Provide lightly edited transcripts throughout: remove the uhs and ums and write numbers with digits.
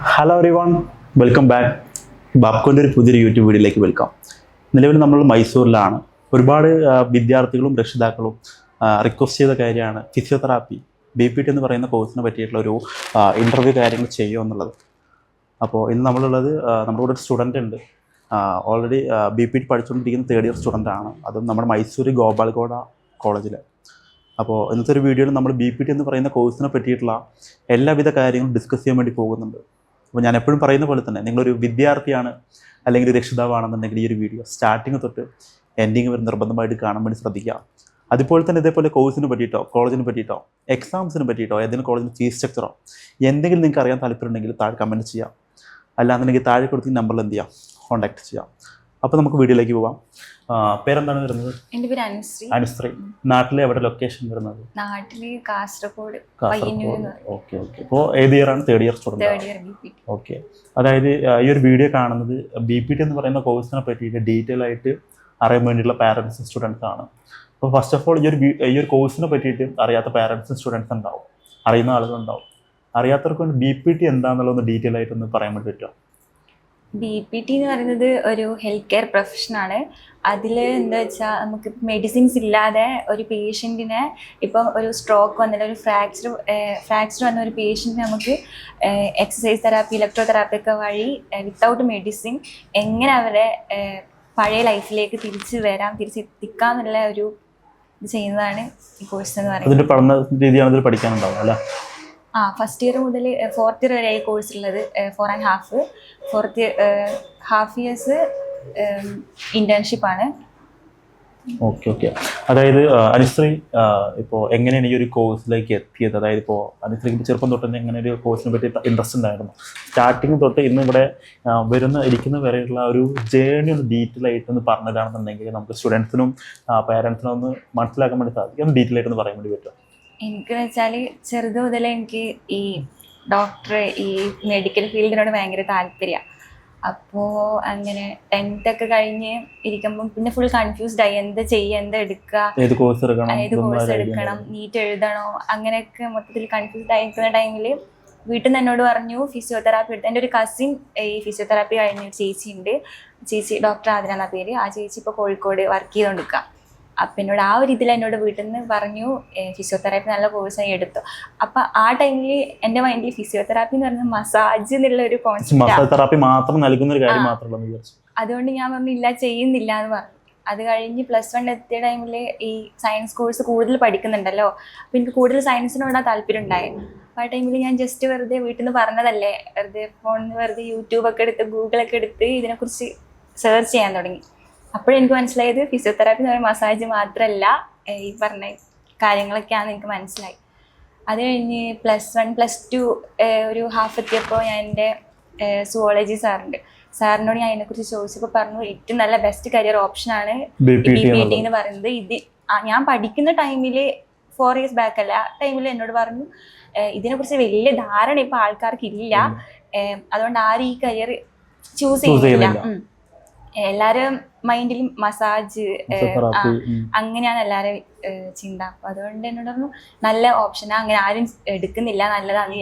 Hello everyone, welcome back. ബാപ്കോൻ്റെ ഒരു പുതിയൊരു യൂട്യൂബ് വീഡിയോയിലേക്ക് വെൽക്കം. നിലവിൽ നമ്മൾ മൈസൂരിലാണ്. ഒരുപാട് വിദ്യാർത്ഥികളും രക്ഷിതാക്കളും റിക്വസ്റ്റ് ചെയ്ത കാര്യമാണ് ഫിസിയോതെറാപ്പി BPT എന്ന് പറയുന്ന കോഴ്സിനെ പറ്റിയിട്ടുള്ള ഒരു ഇൻ്റർവ്യൂ കാര്യങ്ങൾ ചെയ്യുമോ എന്നുള്ളത്. അപ്പോൾ ഇന്ന് നമ്മളുള്ളത് നമ്മുടെ കൂടെ ഒരു സ്റ്റുഡൻ്റ് ഉണ്ട്. ഓൾറെഡി BPT പഠിച്ചുകൊണ്ടിരിക്കുന്ന തേർഡ് ഇയർ സ്റ്റുഡൻ്റ് ആണ്. അതും നമ്മുടെ മൈസൂർ ഗോപാൽഗോഡ കോളേജിൽ. അപ്പോൾ ഇന്നത്തെ ഒരു വീഡിയോയിൽ നമ്മൾ BPT എന്ന് പറയുന്ന കോഴ്സിനെ പറ്റിയിട്ടുള്ള എല്ലാവിധ കാര്യങ്ങളും ഡിസ്കസ് ചെയ്യാൻ വേണ്ടി പോകുന്നുണ്ട്. അപ്പോൾ ഞാൻ എപ്പോഴും പറയുന്ന പോലെ തന്നെ നിങ്ങളൊരു വിദ്യാർത്ഥിയാണ് അല്ലെങ്കിൽ രക്ഷിതാവാണെന്നുണ്ടെങ്കിൽ ഈ ഒരു വീഡിയോ സ്റ്റാർട്ടിങ് തൊട്ട് എൻഡിങ് വരെ നിർബന്ധമായിട്ട് കാണാൻ വേണ്ടി ശ്രദ്ധിക്കുക. അതുപോലെ തന്നെ ഇതേപോലെ കോഴ്സിനെ പറ്റിയിട്ടോ കോളേജിനെ പറ്റിയിട്ടോ എക്സാംസിനെ പറ്റിയിട്ടോ ഏതെങ്കിലും കോളേജിന് ഫീസ് സ്ട്രക്ചറോ എന്തെങ്കിലും നിങ്ങൾക്ക് അറിയാൻ താല്പര്യമുണ്ടെങ്കിൽ താഴെ കമൻറ്റ് ചെയ്യാം. അല്ലാന്നുണ്ടെങ്കിൽ താഴെ കൊടുത്ത് നമ്പറിൽ എന്ത് ചെയ്യാം, കോൺടാക്ട് ചെയ്യാം. അപ്പോൾ നമുക്ക് വീഡിയോയിലേക്ക് പോകാം. പേരെന്താണ് വരുന്നത്? എൻ്റെ പേര് അനുശ്രീ. അനുശ്രീ. നാട്ടിലെ എവിടെ ലൊക്കേഷൻ വരുന്നത്? നാട്ടില് കാസർഗോഡ്. Okay okay. അപ്പോൾ ഏത് ഇയർ ആണ്? Third year student. ഓക്കെ. അതായത് ഈ ഒരു വീഡിയോ കാണുന്നത് BPT എന്ന് പറയുന്ന കോഴ്സിനെ പറ്റിയിട്ട് ഡീറ്റെയിൽ ആയിട്ട് അറിയാൻ വേണ്ടിയിട്ടുള്ള പാരൻസും സ്റ്റുഡൻസ് ആണ്. അപ്പോൾ ഫസ്റ്റ് ഓഫ് ഓൾ ഈ ഒരു കോഴ്സിനെ പറ്റിയിട്ട് അറിയാത്ത പാരൻസും സ്റ്റുഡൻസ് ഉണ്ടാവും, അറിയുന്ന ആളുകളുണ്ടാവും. അറിയാത്തവർക്ക് വേണ്ടി BPT എന്താണെന്നുള്ളതൊന്ന് ഡീറ്റെയിൽ ആയിട്ടൊന്ന് പറയാൻ വേണ്ടി പറ്റുമോ? BPT എന്ന് പറയുന്നത് ഒരു ഹെൽത്ത് കെയർ പ്രൊഫഷനാണ്. അതിൽ എന്താ വെച്ചാൽ നമുക്ക് മെഡിസിൻസ് ഇല്ലാതെ ഒരു പേഷ്യൻറ്റിനെ ഇപ്പം ഒരു സ്ട്രോക്ക് വന്നിട്ട് ഒരു ഫ്രാക്ചർ വന്ന ഒരു പേഷ്യൻറ്റിന് നമുക്ക് എക്സസൈസ് തെറാപ്പി, ഇലക്ട്രോ തെറാപ്പി ഒക്കെ വഴി വിത്തൗട്ട് മെഡിസിൻ എങ്ങനെ അവരെ പഴയ ലൈഫിലേക്ക് തിരിച്ചെത്തിക്കാം എന്നുള്ള ഒരു ഇത് ചെയ്യുന്നതാണ് ഈ കോഴ്സ് എന്ന് പറയുന്നത്. പഠന രീതിയാണ് ഇതിൽ പഠിക്കാനുണ്ടാവും അല്ലേ? ഫസ്റ്റ് ഇയർ മുതൽ ഫോർത്ത് ഇയർ വരെ ഈ കോഴ്സ് ഉള്ളത്. 4.5 ഫോർത്ത് ഹാഫ് ഇയേഴ്സ് ഇന്റേൺഷിപ്പാണ്. Okay okay. അതായത് അനുശ്രീ ഇപ്പോൾ എങ്ങനെയാണ് ഈ ഒരു കോഴ്സിലേക്ക് എത്തിയത്? അതായത് ഇപ്പോൾ അനുശ്രീക്ക് ചെറുപ്പം തൊട്ട് തന്നെ എങ്ങനെ ഒരു കോഴ്സിനെ പറ്റി ഇൻട്രസ്റ്റ് ഉണ്ടായിരുന്നു? സ്റ്റാർട്ടിങ് തൊട്ട് ഇന്ന് ഇവിടെ ഇരിക്കുന്ന വരെയുള്ള ഒരു ജേർണി ഒന്ന് ഡീറ്റെയിൽ ആയിട്ടൊന്ന് പറഞ്ഞതാണെന്നുണ്ടെങ്കിൽ നമുക്ക് സ്റ്റുഡൻസിനും പാരൻസിനും ഒന്ന് മനസ്സിലാക്കാൻ വേണ്ടി സാധിക്കും. ഡീറ്റെയിൽ ആയിട്ടൊന്ന് പറയാൻ വേണ്ടി പറ്റും. എനിക്കെന്ന് വെച്ചാൽ ചെറുത് മുതൽ എനിക്ക് ഈ ഈ മെഡിക്കൽ ഫീൽഡിനോട് ഭയങ്കര താല്പര്യമാണ്. അപ്പോൾ അങ്ങനെ 10th ഒക്കെ കഴിഞ്ഞ് ഇരിക്കുമ്പം പിന്നെ ഫുൾ കൺഫ്യൂസ്ഡ് ആയി, എന്താ ചെയ്യുക, എന്താ എടുക്കുക, ഏത് കോഴ്സ് എടുക്കണം, നീറ്റ് എഴുതണോ, അങ്ങനെയൊക്കെ മൊത്തത്തിൽ കൺഫ്യൂസ്ഡ് ആയിരിക്കുന്ന ടൈമിൽ വീട്ടിൽ നിന്ന് എന്നോട് പറഞ്ഞു ഫിസിയോതെറാപ്പി എടുത്ത്. എൻ്റെ ഒരു കസിൻ ഈ ഫിസിയോതെറാപ്പി കഴിഞ്ഞ ചേച്ചിയുണ്ട്. ചേച്ചി ഡോക്ടർ ആതിര എന്ന പേര്. ആ ചേച്ചി ഇപ്പോൾ കോഴിക്കോട് വർക്ക് ചെയ്തുകൊണ്ടിരിക്കുക. അപ്പം എന്നോട് ആ ഒരു ഇതിൽ എന്നോട് വീട്ടിൽ നിന്ന് പറഞ്ഞു ഫിസിയോതെറാപ്പി നല്ല കോഴ്സായി എടുത്തു. അപ്പം ആ ടൈമിൽ എൻ്റെ മൈൻഡിൽ ഫിസിയോതെറാപ്പി എന്ന് പറയുന്നത് മസാജ് എന്നുള്ള ഒരു കോൺസെപ്റ്റ്, അതുകൊണ്ട് ഞാൻ പറഞ്ഞു ഇല്ല, ചെയ്യുന്നില്ല എന്ന് പറഞ്ഞു. അത് കഴിഞ്ഞ് +1 എത്തിയ ടൈമിൽ ഈ സയൻസ് കോഴ്സ് കൂടുതൽ പഠിക്കുന്നുണ്ടല്ലോ, അപ്പം എനിക്ക് കൂടുതൽ സയൻസിനോടാ താല്പര്യം ഉണ്ടായത്. അപ്പോൾ ആ ടൈമിൽ ഞാൻ ജസ്റ്റ് വെറുതെ വീട്ടിൽ നിന്ന് പറഞ്ഞതല്ലേ, ഫോണിൽ വെറുതെ യൂട്യൂബൊക്കെ എടുത്ത് ഗൂഗിളൊക്കെ എടുത്ത് ഇതിനെക്കുറിച്ച് സെർച്ച് ചെയ്യാൻ തുടങ്ങി. അപ്പോഴെനിക്ക് മനസ്സിലായത് ഫിസിയോതെറാപ്പി എന്ന് പറയുന്ന മസാജ് മാത്രമല്ല, ഈ പറഞ്ഞ കാര്യങ്ങളൊക്കെയാണെന്ന് എനിക്ക് മനസ്സിലായി. അത് കഴിഞ്ഞ് +1 +2 ഒരു ഹാഫ് എത്തിയപ്പോൾ ഞാൻ എൻ്റെ സുവോളജി സാറിനോട് ഞാൻ അതിനെക്കുറിച്ച് ചോദിച്ചപ്പോൾ പറഞ്ഞു ഏറ്റവും നല്ല ബെസ്റ്റ് കരിയർ ഓപ്ഷനാണ് BPT എന്ന് പറയുന്നത്. ഇത് ഞാൻ പഠിക്കുന്ന ടൈമിൽ 4 years ബാക്ക് അല്ല, ആ ടൈമിൽ എന്നോട് പറഞ്ഞു ഇതിനെക്കുറിച്ച് വലിയ ധാരണ ഇപ്പോൾ ആൾക്കാർക്ക് ഇല്ല, അതുകൊണ്ട് ആരും ഈ കരിയർ ചൂസ് ചെയ്യുന്നില്ല. എല്ലാവരും മൈൻഡിലും മസാജ് അങ്ങനെയാണ് എല്ലാവരും ചിന്ത. അപ്പൊ അതുകൊണ്ട് എന്നോട് പറഞ്ഞു നല്ല ഓപ്ഷനാ, അങ്ങനെ ആരും എടുക്കുന്നില്ല, നല്ലതാണ്,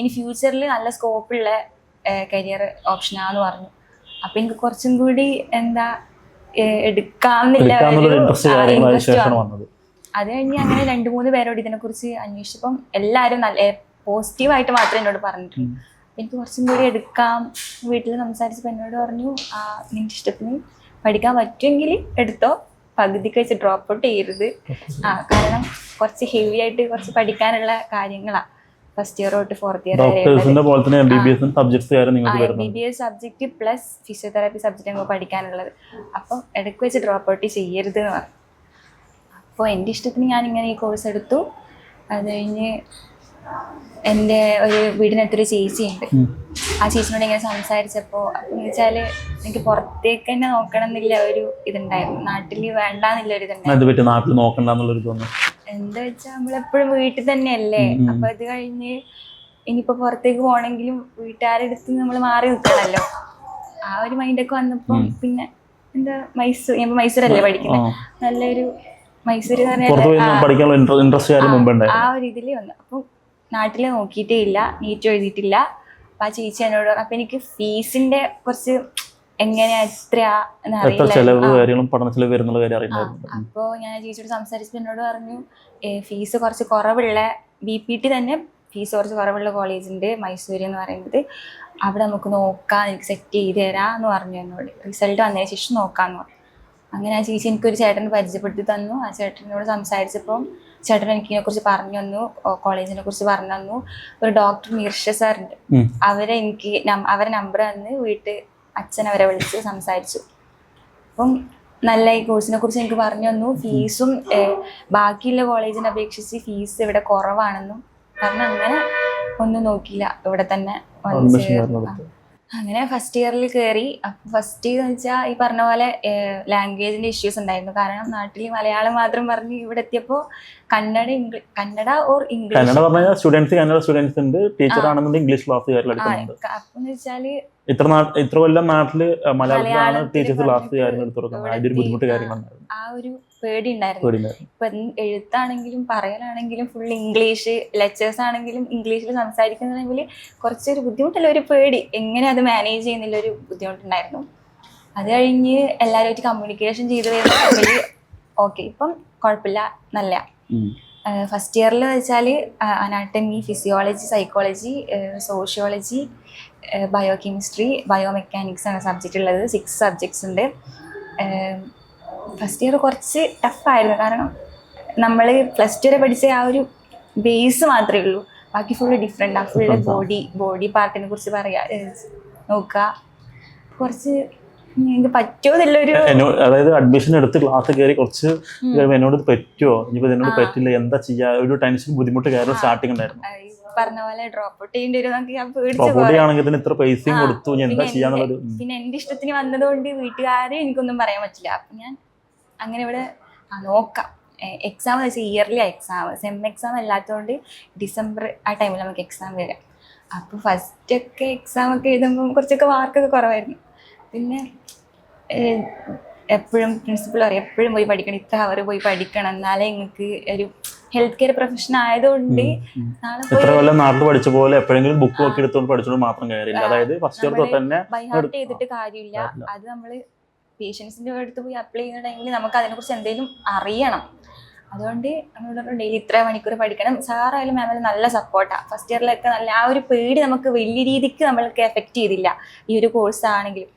ഇനി ഫ്യൂച്ചറിൽ നല്ല സ്കോപ്പുള്ള കരിയർ ഓപ്ഷനാന്ന് പറഞ്ഞു. അപ്പൊ എനിക്ക് കുറച്ചും കൂടി എന്താ എടുക്കാമെന്നില്ല. അത് കഴിഞ്ഞ് അങ്ങനെ 2-3 പേരോട് ഇതിനെക്കുറിച്ച് അന്വേഷിച്ചപ്പം എല്ലാവരും നല്ല പോസിറ്റീവായിട്ട് മാത്രമേ എന്നോട് പറഞ്ഞിട്ടുള്ളൂ. എനിക്ക് കുറച്ചും കൂടി എടുക്കാം. വീട്ടിൽ സംസാരിച്ചപ്പോൾ എന്നോട് പറഞ്ഞു നിന്റെ ഇഷ്ടത്തിന് പഠിക്കാൻ പറ്റുമെങ്കിൽ എടുത്തോ, പകുതിക്ക് വെച്ച് ഡ്രോപ്പ് ഔട്ട് ചെയ്യരുത്. കാരണം കുറച്ച് ഹെവി ആയിട്ട് കുറച്ച് പഠിക്കാനുള്ള കാര്യങ്ങളാണ് ഫസ്റ്റ് ഇയർ തൊട്ട് ഫോർത്ത് ഇയർ വരെ. MBBS subject plus physiotherapy subject നമുക്ക് പഠിക്കാനുള്ളത്. അപ്പം ഇടയ്ക്ക് വെച്ച് ഡ്രോപ്പ് ഔട്ട് ചെയ്യരുത് എന്ന് പറഞ്ഞു. അപ്പോൾ എൻ്റെ ഇഷ്ടത്തിന് ഞാനിങ്ങനെ ഈ കോഴ്സ് എടുത്തു. അത് കഴിഞ്ഞ് എൻ്റെ ഒരു വീടിനടുത്തൊരു ചേച്ചിയുണ്ട്. ആ ചേച്ചിനോട് ഇങ്ങനെ സംസാരിച്ചപ്പോൾ എന്ന് വെച്ചാൽ എനിക്ക് പുറത്തേക്ക് തന്നെ നോക്കണം എന്നില്ല ഒരു ഇതുണ്ടായിരുന്നു, നാട്ടിൽ വേണ്ടാന്നില്ല ഒരു ഇതുണ്ടായിരുന്നു. എന്താ വെച്ചാൽ നമ്മളെപ്പോഴും വീട്ടിൽ തന്നെയല്ലേ, അപ്പൊ അത് കഴിഞ്ഞ് ഇനിയിപ്പോ പുറത്തേക്ക് പോകണമെങ്കിലും വീട്ടുകാരുടെ അടുത്ത് നമ്മൾ മാറി നിൽക്കണമല്ലോ. ആ ഒരു മൈൻഡൊക്കെ വന്നപ്പം പിന്നെ എന്താ മൈസൂരല്ലേ പഠിക്കുന്നത്, നല്ലൊരു മൈസൂർ ആ ഒരു ഇതിൽ വന്നു. അപ്പം നാട്ടിൽ നോക്കിയിട്ടേ ഇല്ല, നീറ്റ് എഴുതിയിട്ടില്ല. അപ്പം ആ ചേച്ചി എന്നോട് പറഞ്ഞു. അപ്പം എനിക്ക് ഫീസിൻ്റെ കുറച്ച് എങ്ങനെയാ എത്രയാ അപ്പോൾ ഞാൻ ചേച്ചിയോട് സംസാരിച്ചപ്പോൾ എന്നോട് പറഞ്ഞു ഫീസ് കുറച്ച് കുറവുള്ള BPT തന്നെ ഫീസ് കുറച്ച് കുറവുള്ള കോളേജ് ഉണ്ട് മൈസൂർ എന്ന് പറയുന്നത്, അവിടെ നമുക്ക് നോക്കാം, എനിക്ക് സെറ്റ് ചെയ്ത് തരാം എന്ന് പറഞ്ഞു എന്നോട്. റിസൾട്ട് വന്നതിന് ശേഷം നോക്കാമെന്ന് പറഞ്ഞു. അങ്ങനെ ആ ചേച്ചി എനിക്കൊരു ചേട്ടനെ പരിചയപ്പെടുത്തി തന്നു. ആ ചേട്ടനോട് സംസാരിച്ചപ്പം ചേട്ടൻ എനിക്കിതിനെക്കുറിച്ച് പറഞ്ഞു തന്നു, കോളേജിനെ കുറിച്ച് പറഞ്ഞു തന്നു. ഒരു ഡോക്ടർ മിർഷ സാറുണ്ട്, അവരെ നമ്പർ തന്ന് അച്ഛൻ അവരെ വിളിച്ച് സംസാരിച്ചു. അപ്പം നല്ല ഈ കോഴ്സിനെ കുറിച്ച് എനിക്ക് പറഞ്ഞു തന്നു. ഫീസും ബാക്കിയുള്ള കോളേജിനെ അപേക്ഷിച്ച് ഫീസ് ഇവിടെ കുറവാണെന്നും കാരണം അങ്ങനെ ഒന്നും നോക്കിയില്ല, ഇവിടെ തന്നെ വന്ന് ചേർന്നു. അങ്ങനെ ഫസ്റ്റ് ഇയറിൽ കയറി. അപ്പം ഫസ്റ്റ് എന്ന് വെച്ചാൽ ഈ പറഞ്ഞ പോലെ ലാംഗ്വേജിൻ്റെ ഇഷ്യൂസ് ഉണ്ടായിരുന്നു. കാരണം നാട്ടിൽ മലയാളം മാത്രം പറഞ്ഞ് ഇവിടെ എത്തിയപ്പോൾ Kannada or English. Kannada students ഉണ്ട്, ടീച്ചർ ആണെന്നുണ്ടെങ്കിൽ ഇംഗ്ലീഷ് ക്ലാസ്സുകാരിൽ എടുക്കുന്നുണ്ട്. അപ്പം എന്ന് വെച്ചാൽ ഇത്ര കൊല്ലം നാട്ടില് മലയാളത്തിലാണ് ടീച്ചേഴ്സ് ക്ലാസ് കാര്യങ്ങൾ എടുത്തു കൊടുക്കുന്നത്. അതിന്റെ ഒരു ബുദ്ധിമുട്ട് കാര്യങ്ങളുണ്ടായിരുന്നു. ആ ഒരു പേടി ഉണ്ടായിരുന്നു. ഇപ്പൊ എഴുത്താണെങ്കിലും പറയലാണെങ്കിലും ഫുൾ ഇംഗ്ലീഷ്, ലെക്ചേഴ്സ് ആണെങ്കിലും ഇംഗ്ലീഷിൽ സംസാരിക്കുന്നതിൽ കുറച്ചൊരു ബുദ്ധിമുട്ടല്ല, ഒരു പേടി, എങ്ങനെ അത് മാനേജ് ചെയ്യുന്നില്ല ഒരു ബുദ്ധിമുട്ടുണ്ടായിരുന്നു. അത് കഴിഞ്ഞ് എല്ലാവരുമായിട്ട് കമ്മ്യൂണിക്കേഷൻ ചെയ്ത് വരുമ്പോൾ ഓക്കെ, ഇപ്പം കുഴപ്പമില്ല, നല്ല. ഫസ്റ്റ് ഇയറിൽ വെച്ചാൽ anatomy, physiology, psychology, sociology, biochemistry, biomechanics ആണ് സബ്ജക്റ്റ് ഉള്ളത്. 6 സബ്ജക്ട്സ് ഉണ്ട്. ഫസ്റ്റ് ഇയർ കുറച്ച് ടഫായിരുന്നു, കാരണം നമ്മൾ +2 വരെ പഠിച്ച ആ ഒരു ബേസ് മാത്രമേ ഉള്ളൂ, ബാക്കി ഫുള്ള് ഡിഫറെൻ്റ്. ഫുള്ള് ബോഡി പാർട്ടിനെ കുറിച്ച് നോക്കുക, കുറച്ച് എനിക്ക് പറ്റുമോന്നുള്ളൊരു, അതായത് അഡ്മിഷൻ എടുത്ത് ക്ലാസ് കയറി കുറച്ച് എന്നോട് പറ്റുമോ, ഇനിയിപ്പോൾ എന്നോട് പറ്റില്ല എന്താ ചെയ്യാ, ഒരു ടെൻഷൻ ബുദ്ധിമുട്ട് കാര്യം സ്റ്റാർട്ടിങ് ഉണ്ടായിരുന്നു. പറഞ്ഞ പോലെ ഡ്രോപ്പ് ഔട്ട് ചെയ്യേണ്ടി വരുമെന്നൊക്കെ ഞാൻ ഇത്ര പൈസയും കൊടുത്തു, എന്താ ചെയ്യാന്നുള്ളത്. പിന്നെ എന്റെ ഇഷ്ടത്തിന് വന്നതുകൊണ്ട് വീട്ടുകാരെ എനിക്കൊന്നും പറയാൻ പറ്റില്ല. അപ്പൊ ഞാൻ അങ്ങനെ ഇവിടെ നോക്കാം. എക്സാം എന്ന് വെച്ചാൽ ഇയർലി എക്സാം, സെം എക്സാം അല്ലാത്തതുകൊണ്ട് ഡിസംബർ ആ ടൈമിൽ നമുക്ക് എക്സാം വരാം. അപ്പോൾ ഫസ്റ്റൊക്കെ എക്സാം ഒക്കെ എഴുതുമ്പോൾ കുറച്ചൊക്കെ മാർക്കൊക്കെ കുറവായിരുന്നു. പിന്നെ എപ്പോഴും പ്രിൻസിപ്പൾ പറയും എപ്പോഴും പോയി പഠിക്കണം, ഇത്ര അവർ പോയി പഠിക്കണം, എന്നാലേ നിങ്ങൾക്ക് ഒരു ഹെൽത്ത് കെയർ പ്രൊഫഷൻ ആയതുകൊണ്ട് നാട്ടിൽ പഠിച്ച പോലെ എപ്പോഴെങ്കിലും ബുക്ക് ഒക്കെ എടുത്തുകൊണ്ട് പഠിച്ചോണ്ട് മാത്രം കാര്യമില്ല. അതായത് ഫസ്റ്റ് ഇയർ തൊട്ട് തന്നെ ബൈ ഹാർട്ട് ചെയ്തിട്ട് കാര്യമില്ല. അത് നമ്മൾ പേഷ്യൻസിന്റെ അടുത്ത് പോയി അപ്ലൈ ചെയ്യുന്ന ടൈമിൽ നമുക്ക് അതിനെക്കുറിച്ച് എന്തെങ്കിലും അറിയണം. അതുകൊണ്ട് നമ്മളോട് ഡെയിലി ഇത്ര മണിക്കൂർ പഠിക്കണം. സാറായാലും മാമായാലും നല്ല സപ്പോർട്ടാണ്. ഫസ്റ്റ് ഇയറിലൊക്കെ നല്ല ആ ഒരു പേടി നമുക്ക് വലിയ രീതിക്ക് നമ്മൾക്ക് എഫക്റ്റ് ചെയ്തില്ല ഈ ഒരു കോഴ്സ് ആണെങ്കിലും.